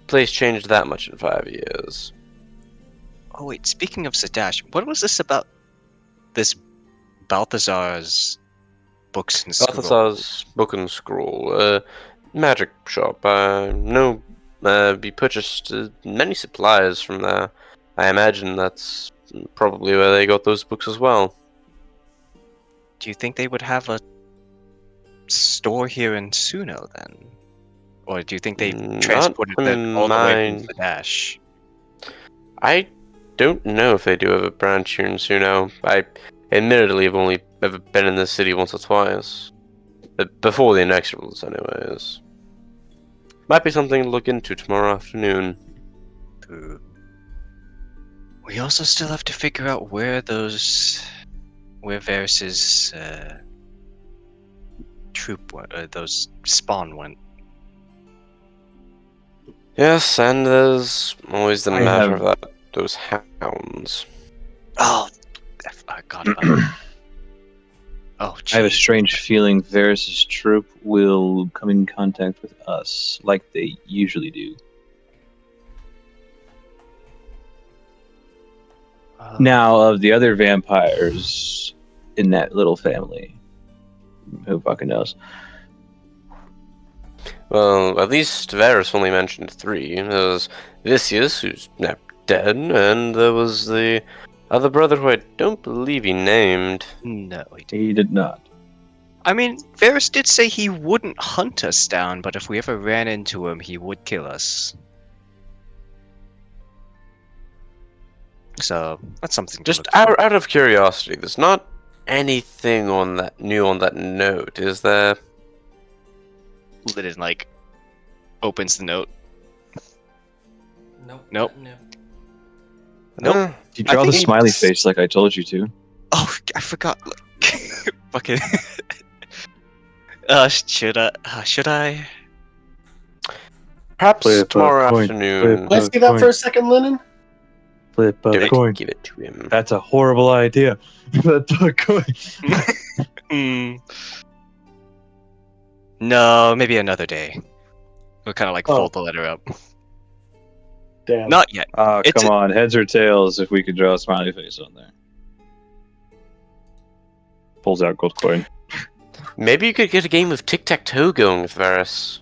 place changed that much in 5 years. Oh wait, speaking of Zadash, what was this about? This Balthazar's books and scrolls. Balthazar's Book and Scroll, magic shop. No, we purchased many supplies from there. I imagine that's probably where they got those books as well. Do you think they would have a store here in Suno then? Or do you think they Not transported that in all the way from mine. Zadash? I don't know if they do have a branch here in Suno. I admittedly have only ever been in this city once or twice. Before the Inexorables, anyways. Might be something to look into tomorrow afternoon. We also still have to figure out where Varus's troop those spawn went. Yes, and there's always the I matter have- of those hounds. Oh, I forgot about that. Oh, I have a jeez. strange feeling Varus's troop will come in contact with us, like they usually do. Now, of the other vampires in that little family, who fucking knows? Well, at least Varus only mentioned 3. There was Vicious, who's now dead, and there was the other brother who I don't believe he named. No, he didn't. He did not. I mean, Varus did say he wouldn't hunt us down, but if we ever ran into him, he would kill us. So that's something to Just look for. out of curiosity, there's not anything on that new on that note, is there? Lyddon, like, opens the note. Nope. Nope. No. Nope. You I draw the think smiley it's- face like I told you to. Oh, I forgot. Fucking. Should I? Perhaps Flip a tomorrow coin, afternoon. Let's see that for a second, Lennon. Flip a Give coin. it to him. That's a horrible idea. Flip a coin. Hmm. No, maybe another day. We'll kind of like Oh. fold the letter up. Damn. Not yet. Oh, It's come on. Heads or tails if we could draw a smiley face on there. Pulls out gold coin. Maybe you could get a game of tic-tac-toe going with Varus.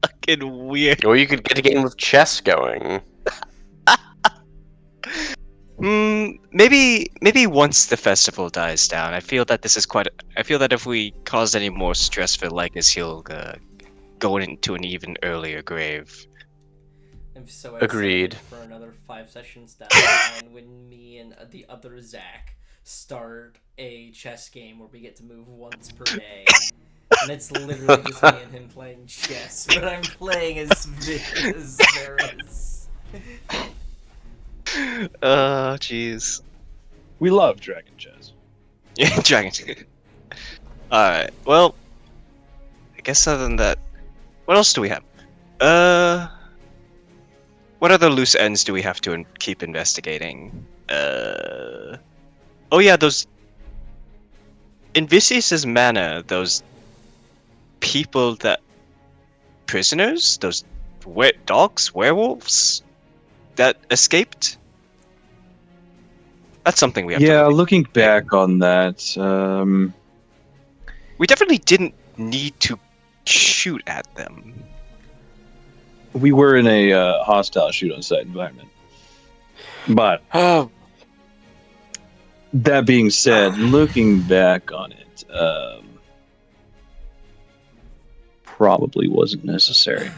Fucking weird. Or you could get a game of chess going. Maybe once the festival dies down. I feel that I feel that if we cause any more stress for Lycus, he'll go into an even earlier grave. I'm so Agreed. excited for another 5 sessions down and when me and the other Zach start a chess game where we get to move once per day. And it's literally just me and him playing chess, but I'm playing as Varys. Jeez. We love Dragon Chess. Yeah, Dragon. Alright, well, I guess other than that, what else do we have? What other loose ends do we have to keep investigating? Oh yeah, those... In Vicious' manor, those people that... Prisoners? Those dogs? Werewolves? That escaped? That's something we have to Yeah, look looking back on that, We definitely didn't need to shoot at them. we were in a hostile shoot-on-sight environment. But Oh, that being said, looking back on it, probably wasn't necessary.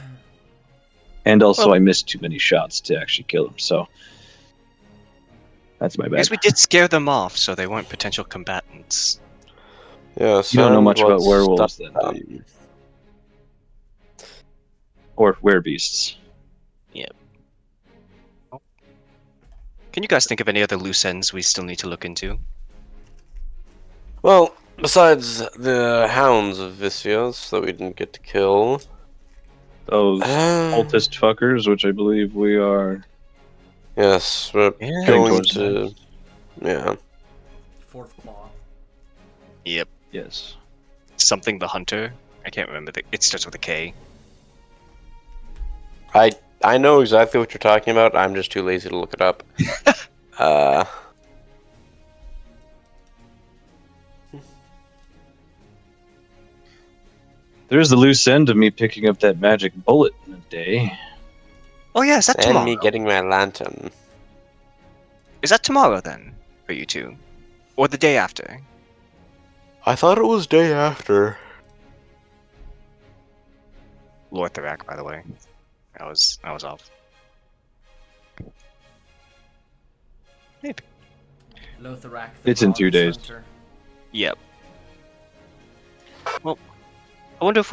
And also, Well- I missed too many shots to actually kill him, so that's my bad. Because we did scare them off, so they weren't potential combatants. yeah. You don't know much about what's werewolves, stuff- then, do you? Or werebeasts. Can you guys think of any other loose ends we still need to look into? Well, besides the hounds of Vicious that we didn't get to kill, Those cultist fuckers, which I believe we are yes, we're Yeah. going towards to. next. Yeah. Fourth claw. Yep. Yes. Something the Hunter. I can't remember. It starts with a K. I know exactly what you're talking about. I'm just too lazy to look it up. There's the loose end of me picking up that magic bullet in a day. Oh yeah, is that And tomorrow? me getting my lantern. Is that tomorrow then, for you two? Or the day after? I thought it was day after. Lord Thorak, by the way. I was off. Maybe. Lotharak. It's in 2 days. Yep. Well, I wonder if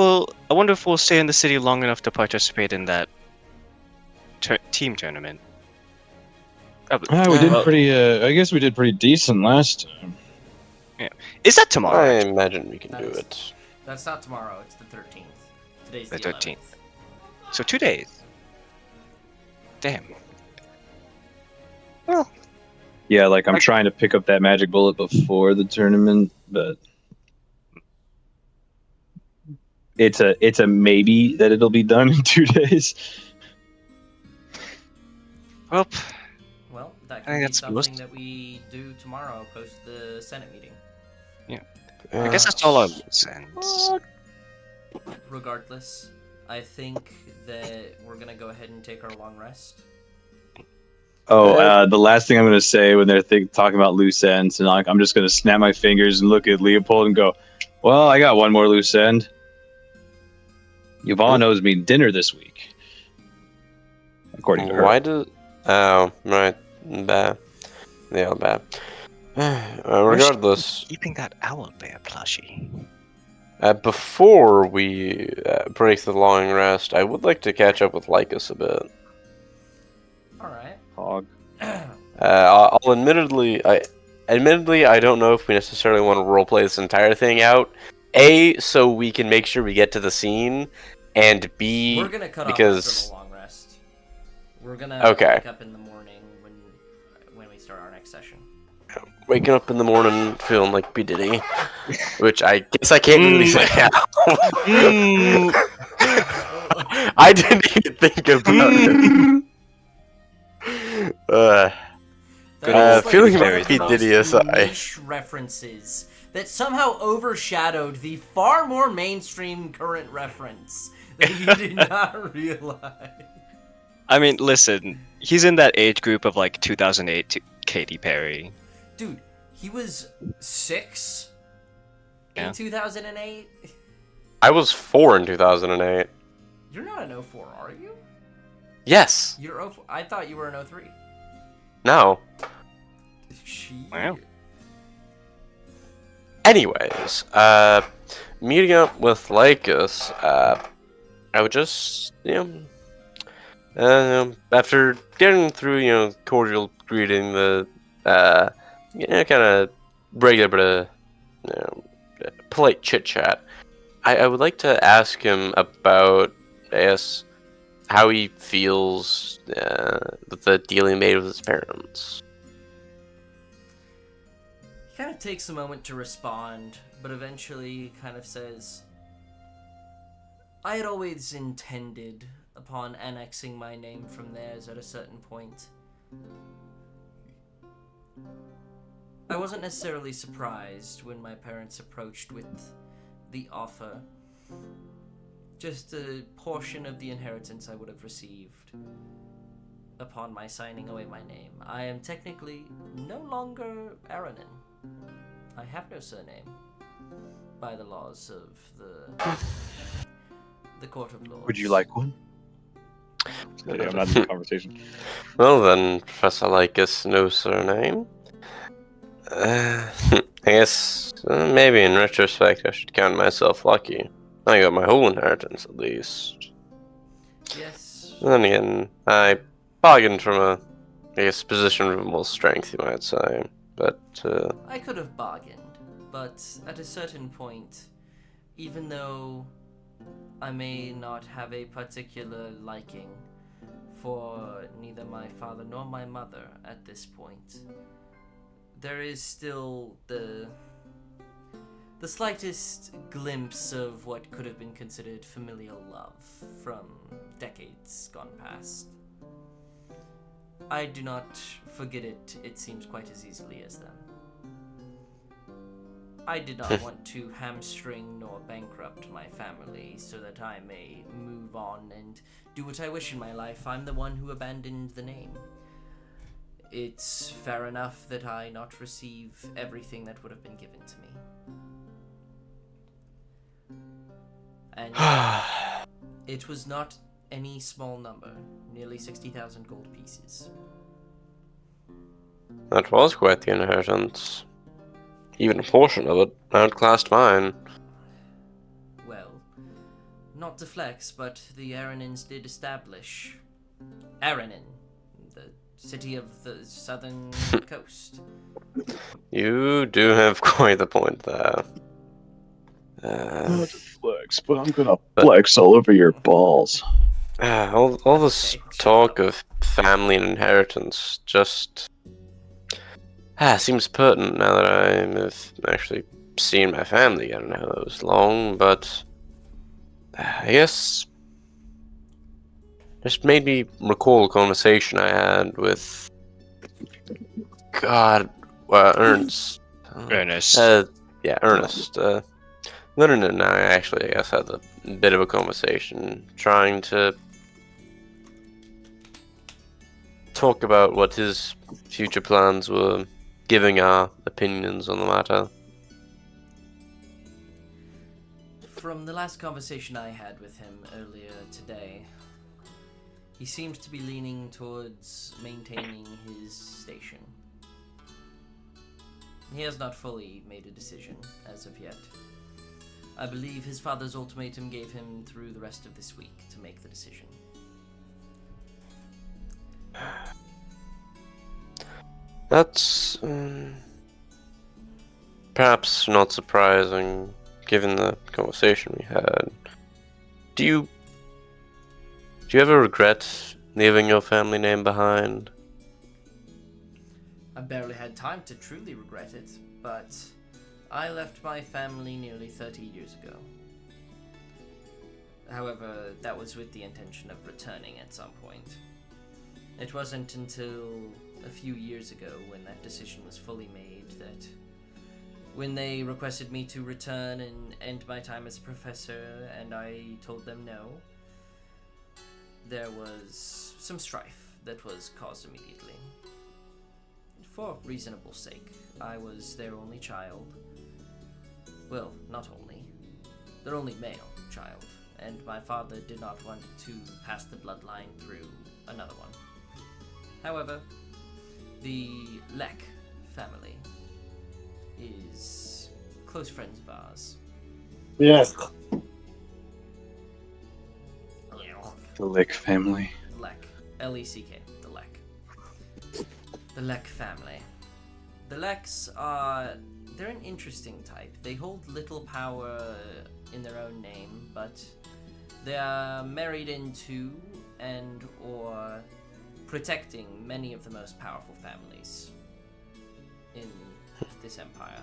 we'll stay in the city long enough to participate in that team tournament. We did pretty. I guess we did pretty decent last time. Is that I tomorrow? imagine we can That do is- it. That's not tomorrow. It's the 13th. Today's the The 13th. 11th. So 2 days. Damn. Well, Yeah, like I'm Like- trying to pick up that magic bullet before the tournament, but it's a maybe that it'll be done in 2 days. well, Well, that I think can be that's most- something that we do tomorrow post the Senate meeting. I guess that's all our loose ends. Regardless, I think that we're gonna go ahead and take our long rest. Oh, the last thing I'm going to say when they're talking about loose ends, and I'm just going to snap my fingers and look at Leopold and go, "Well, I got one more loose end. Yvonne owes me dinner this week, according to her." Why does? Oh, right. Bad. Yeah, bad. Regardless, Keeping that owlbear plushie. before we break the long rest, I would like to catch up with Lycus a bit. All right. Hog. I'll admittedly, I don't know if we necessarily want to roleplay this entire thing out. A, so we can make sure we get to the scene, and B, We're gonna cut because off after the long rest. We're gonna Okay. wake up in the morning when we start our next session. waking up in the morning feeling like P. Diddy, which I guess I can't really say now. I didn't even think about it. That is feeling one like of P. the Diddy most aside. niche references that somehow overshadowed the far more mainstream current reference that you did not realize. I mean, listen, he's in that age group of like 2008 to Katy Perry. Dude, he was 6 Yeah. in 2008. I was 4 in 2008. You're not an 04, are you? Yes. You're 04. I thought you were an 03. No. She. Wow. Anyways, meeting up with Lycus, I would just, after getting through, cordial greeting, the, kind of regular bit of, polite chit chat, I would like to ask him about, I guess, how he feels with the deal he made with his parents. He kind of takes a moment to respond, but eventually kind of says, I had always intended upon annexing my name from theirs at a certain point. I wasn't necessarily surprised when my parents approached with the offer. Just a portion of the inheritance I would have received upon my signing away my name. I am technically no longer Aranin. I have no surname by the laws of the Court of Lords. Would you like one? Yeah, I'm not in the conversation. Well then, Professor Lycus, no surname. I guess maybe in retrospect I should count myself lucky. I got my whole inheritance at least. Yes. Then again, I bargained from a, position of more strength, you might say. But I could have bargained, but at a certain point, even though I may not have a particular liking for neither my father nor my mother at this point, there is still the slightest glimpse of what could have been considered familial love from decades gone past. I do not forget it seems quite as easily as them. I did not want to hamstring nor bankrupt my family so that I may move on and do what I wish in my life. I'm the one who abandoned the name. It's fair enough that I not receive everything that would have been given to me. And it was not any small number, nearly 60,000 gold pieces. that was quite the inheritance. Even a portion of it outclassed mine. Well, not to flex, but the Aranins did establish Aranin, the city of the southern coast. You do have quite the point there. Not to flex, but I'm gonna flex all over your balls. All this Okay, talk of family and inheritance just seems pertinent now that I've actually seen my family. I don't know how that was long, but I guess just made me recall a conversation I had with Ernst. Ernest. Yeah, Ernest. Leonard and I actually, I guess, had a bit of a conversation trying to talk about what his future plans were, giving our opinions on the matter. From the last conversation I had with him earlier today, he seems to be leaning towards maintaining his station. He has not fully made a decision as of yet. I believe his father's ultimatum gave him through the rest of this week to make the decision. That's perhaps not surprising, given the conversation we had. Do you ever regret leaving your family name behind? I barely had time to truly regret it, but I left my family nearly 30 years ago. However, that was with the intention of returning at some point. It wasn't until a few years ago when that decision was fully made that when they requested me to return and end my time as a professor and I told them no, there was some strife that was caused immediately. For reasonable sake. I was their only child. Well, not only. Their only male child. And my father did not want to pass the bloodline through another one. However, the Lek family is close friends of ours. Yes. The Lick family. Leck. L-E-C-K. The Leck. The Leck family. The Lecks are... They're an interesting type. They hold little power in their own name, but they are married into and or protecting many of the most powerful families in this empire.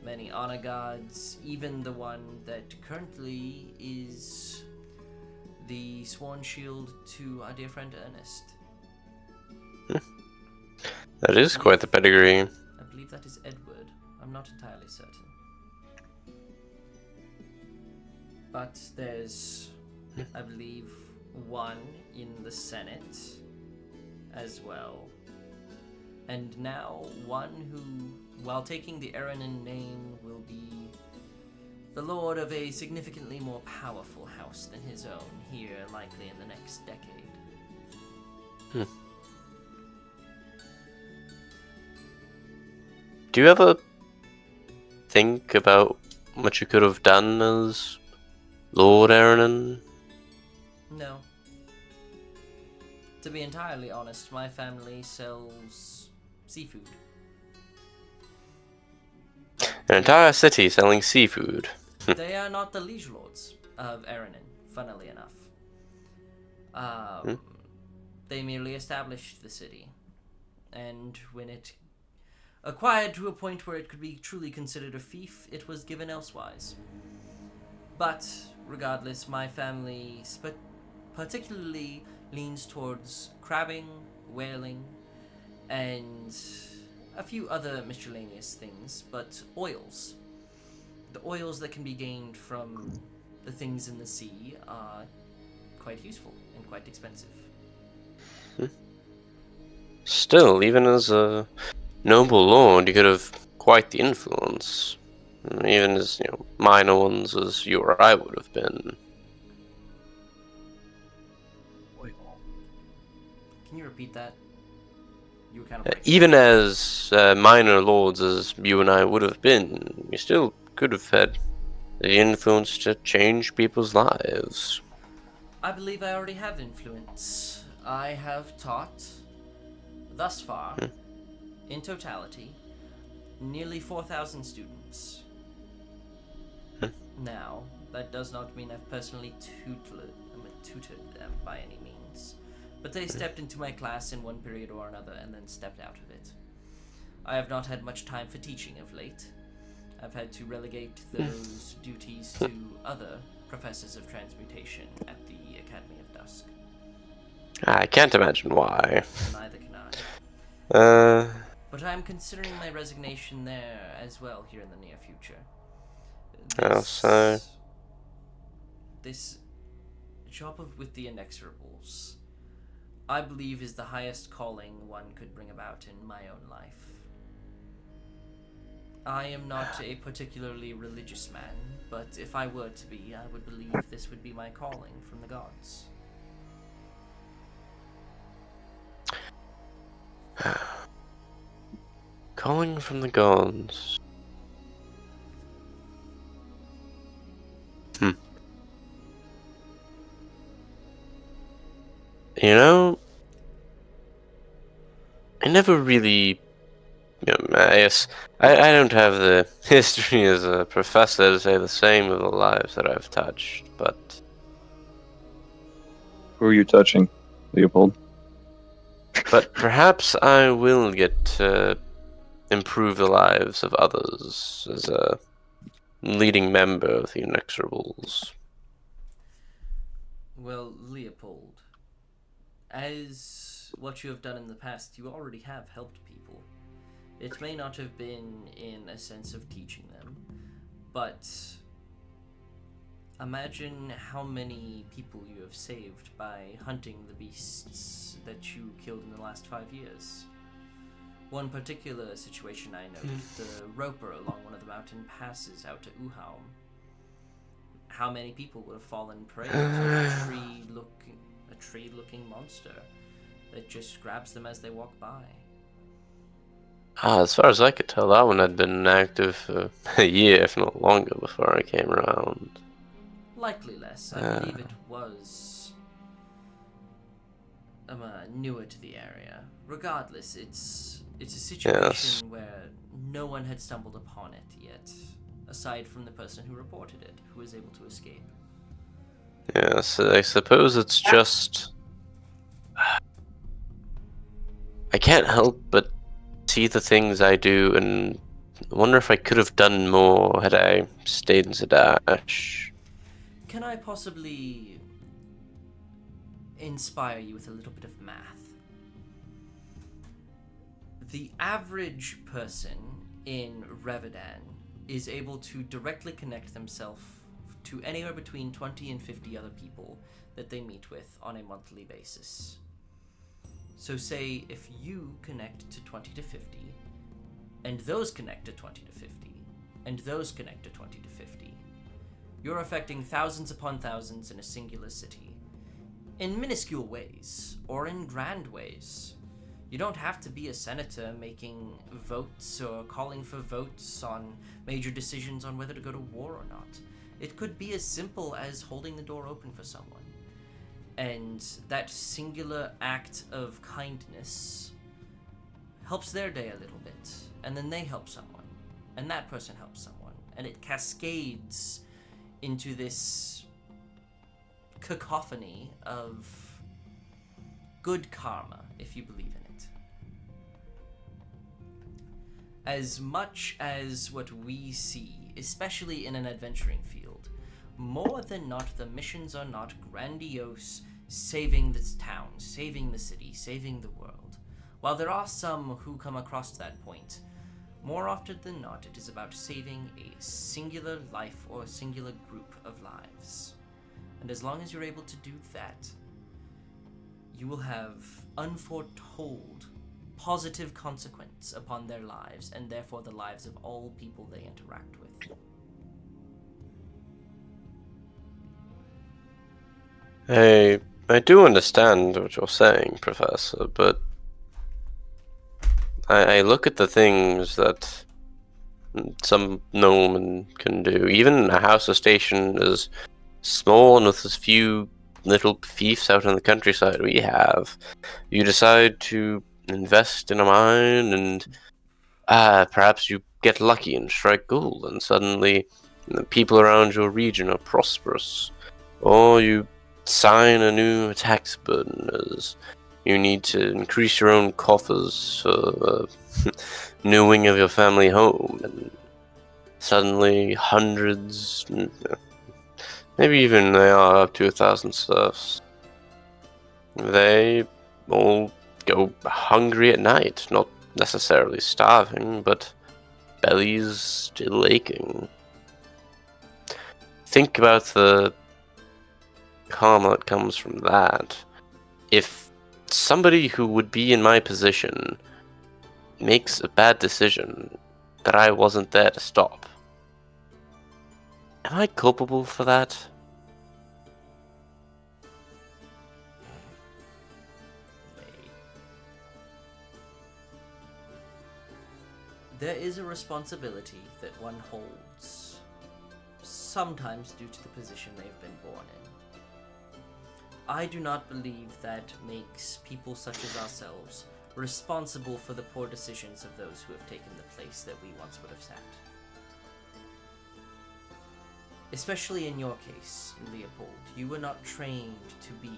Many honor guards, even the one that currently is the sworn shield to our dear friend Ernest. That is quite the pedigree. I believe that is Edward. I'm not entirely certain. But there's, I believe, one in the Senate as well. And now one who, while taking the Eranin name, will be the lord of a significantly more powerful house than his own here, likely in the next decade. Do you ever think about what you could have done as Lord Eranin? No. To be entirely honest, my family sells seafood. An entire city selling seafood. They are not the liege lords of Eranin, funnily enough. They merely established the city. And when it acquired to a point where it could be truly considered a fief, it was given elsewise. But, regardless, my family particularly leans towards crabbing, whaling, and a few other miscellaneous things, but oils. The oils that can be gained from the things in the sea are quite useful and quite expensive. Still, even as a noble lord, you could have quite the influence. Even as, minor ones as you or I would have been. Can you repeat that? You were kind of Even as minor lords as you and I would have been, you still could have had the influence to change people's lives. I believe I already have influence. I have taught, thus far, in totality, nearly 4,000 students. Now, that does not mean I've personally tutored them by any means, but they stepped into my class in one period or another and then stepped out of it. I have not had much time for teaching of late. I've had to relegate those duties to other professors of transmutation at the Academy of Dusk. I can't imagine why. Neither can I. Uh, But I'm considering my resignation there as well here in the near future. This job with the Inexorables, I believe, is the highest calling one could bring about in my own life. I am not a particularly religious man, but if I were to be, I would believe this would be my calling from the gods. calling from the gods. I never really... I guess I don't have the history as a professor to say the same of the lives that I've touched, but... Who are you touching, Leopold? But perhaps I will get to improve the lives of others as a leading member of the Inexorables. Well, Leopold, as what you have done in the past, you already have helped people. It may not have been in a sense of teaching them, but imagine how many people you have saved by hunting the beasts that you killed in the last 5 years. One particular situation I know, the roper along one of the mountain passes out to Uhaum. How many people would have fallen prey to a tree-looking monster that just grabs them as they walk by? As far as I could tell, that one had been active for a year, if not longer, before I came around. Likely less. I believe it was newer to the area. Regardless, it's a situation where no one had stumbled upon it yet, aside from the person who reported it, who was able to escape. Yes, I suppose it's just... I can't help but see the things I do and wonder if I could have done more had I stayed in Zadash. Can I possibly inspire you with a little bit of math? The average person in Revedan is able to directly connect themselves to anywhere between 20 and 50 other people that they meet with on a monthly basis. So say if you connect to 20 to 50, and those connect to 20 to 50, and those connect to 20 to 50, you're affecting thousands upon thousands in a singular city. In minuscule ways, or in grand ways. You don't have to be a senator making votes or calling for votes on major decisions on whether to go to war or not. It could be as simple as holding the door open for someone. And that singular act of kindness helps their day a little bit. And then they help someone. And that person helps someone. And it cascades into this cacophony of good karma, if you believe in it. As much as what we see, especially in an adventuring field, more than not, the missions are not grandiose, saving this town, saving the city, saving the world. While there are some who come across that point, more often than not, it is about saving a singular life or a singular group of lives. And as long as you're able to do that, you will have unforetold positive consequence upon their lives, and therefore the lives of all people they interact with. I do understand what you're saying, Professor, but I look at the things that some gnome can do. Even a house or station as small and with as few little fiefs out in the countryside we have. You decide to invest in a mine, and perhaps you get lucky and strike gold, and suddenly the people around your region are prosperous. Or you sign a new tax burden as you need to increase your own coffers for the new wing of your family home, and suddenly hundreds, maybe even they are up to 1,000 serfs, they all go hungry at night, not necessarily starving, but bellies still aching. Think about the karma that comes from that. If somebody who would be in my position makes a bad decision that I wasn't there to stop, am I culpable for that? There is a responsibility that one holds, sometimes due to the position they've been born in. I do not believe that makes people such as ourselves responsible for the poor decisions of those who have taken the place that we once would have sat. Especially in your case, Leopold, you were not trained to be...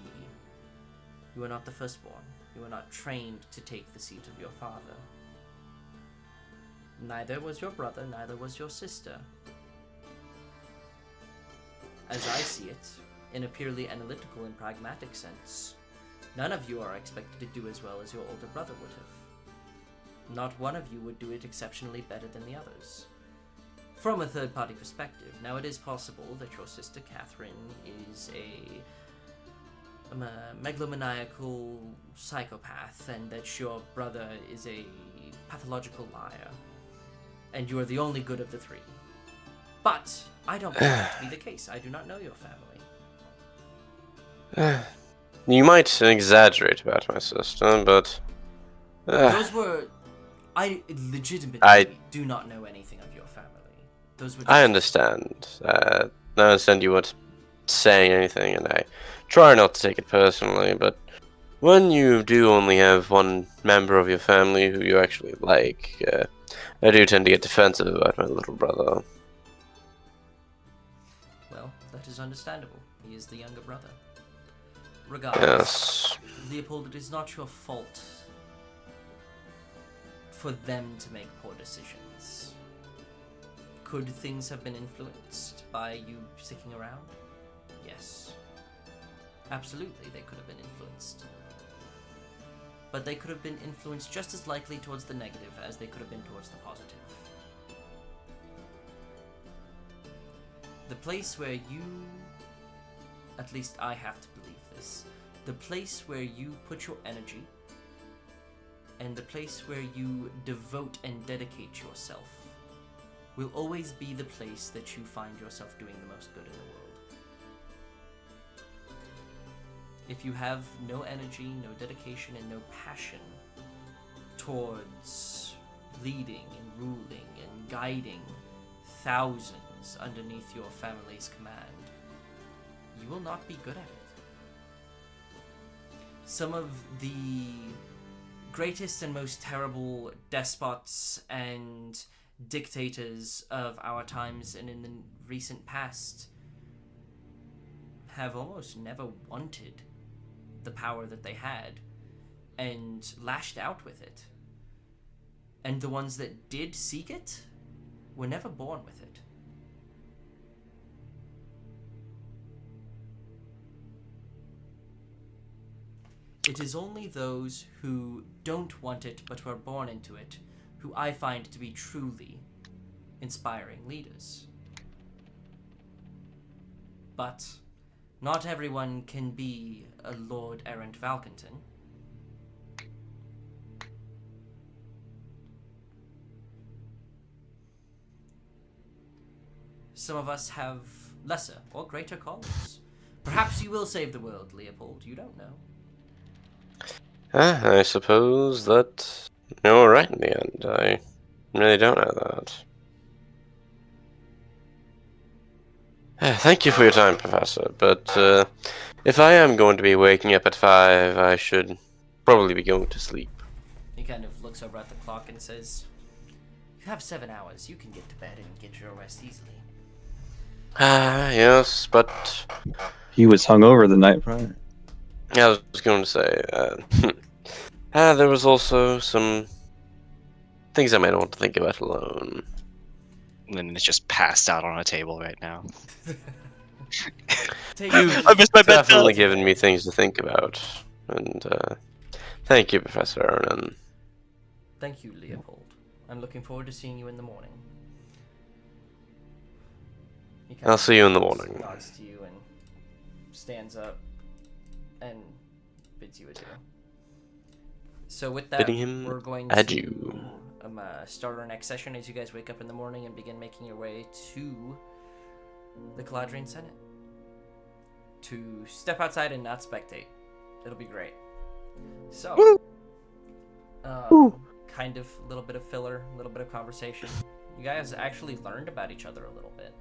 You were not the firstborn. You were not trained to take the seat of your father. Neither was your brother, neither was your sister. As I see it, in a purely analytical and pragmatic sense, none of you are expected to do as well as your older brother would have. Not one of you would do it exceptionally better than the others. From a third-party perspective, now it is possible that your sister Catherine is a megalomaniacal psychopath, and that your brother is a pathological liar, and you are the only good of the three. But I don't believe that to be the case. I do not know your family. You might exaggerate about my sister, but... Those were I legitimately do not know anything of your family. Those were. I understand. I understand you weren't saying anything, and I try not to take it personally, but when you do only have one member of your family who you actually like, I do tend to get defensive about my little brother. Well, that is understandable. He is the younger brother. Regardless, Yes. Leopold, it is not your fault for them to make poor decisions. Could things have been influenced by you sticking around? Yes. Absolutely, they could have been influenced. But they could have been influenced just as likely towards the negative as they could have been towards the positive. The place where you, at least I have to believe this, the place where you put your energy and the place where you devote and dedicate yourself will always be the place that you find yourself doing the most good in the world. If you have no energy, no dedication, and no passion towards leading and ruling and guiding thousands underneath your family's command, you will not be good at it. Some of the greatest and most terrible despots and dictators of our times and in the recent past have almost never wanted the power that they had and lashed out with it. And the ones that did seek it were never born with it. It is only those who don't want it but who are born into it who I find to be truly inspiring leaders. But not everyone can be a Lord Errant Valkenton. Some of us have lesser or greater callings. Perhaps you will save the world, Leopold. You don't know. I suppose that you're right in the end. I really don't know that. Thank you for your time, Professor, but if I am going to be waking up at 5, I should probably be going to sleep. He kind of looks over at the clock and says, "You have 7 hours. You can get to bed and get your rest easily." Yes, but He was hungover the night prior. I was going to say, there was also some things I might want to think about alone. Lyndon is just passed out on a table right now. You've I missed my bedtime. Definitely given me things to think about, and thank you, Professor Arnon. Thank you, Leopold. I'm looking forward to seeing you in the morning. He kind I'll of see you in the morning. nods to you and stands up and bids you adieu. So with that, Bidding him we're going adieu. to start our next session as you guys wake up in the morning and begin making your way to the Caladrian Senate. To step outside and not spectate. It'll be great. So, kind of a little bit of filler, a little bit of conversation. You guys actually learned about each other a little bit.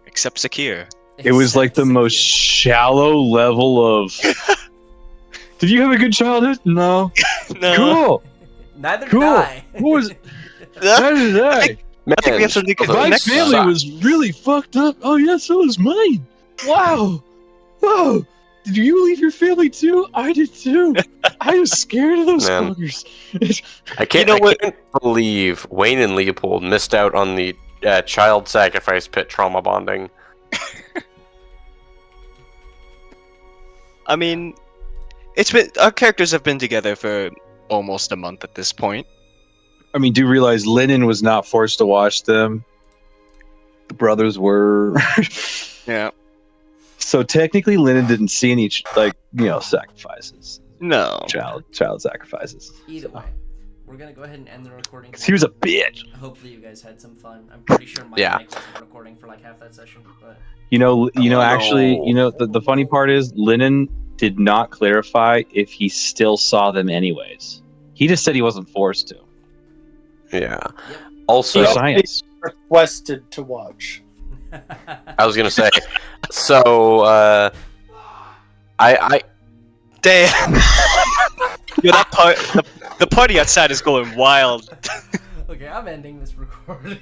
Except Zakir. It was like the Except most Zakir. shallow level of. Did you have a good childhood? No. No. Cool. Neither did Cool. I. What was? Neither did I. I think we have something to My connect family on. was really fucked up. Oh yeah, so was mine. Wow. Whoa. Did you leave your family too? I did too. I was scared of those Man. fuckers. I can't, You know what? I can't believe Wayne and Leopold missed out on the child sacrifice pit trauma bonding. I mean, it's been our characters have been together for almost a month at this point. I mean, do you realize Lennon was not forced to watch them? The brothers were. Yeah. So technically, Lennon didn't see any, sacrifices. No. Child sacrifices. Either So. way, we're gonna go ahead and end the recording. 'Cause he was a bitch. Hopefully, you guys had some fun. I'm pretty sure my Yeah. mic wasn't recording for like half that session, but Actually, no. the funny part is Lennon did not clarify if he still saw them anyways. He just said he wasn't forced to. Yeah. Yep. Also, For science. Requested to watch. I was gonna say, so I Damn. Yo, the party outside is going wild. Okay, I'm ending this recording.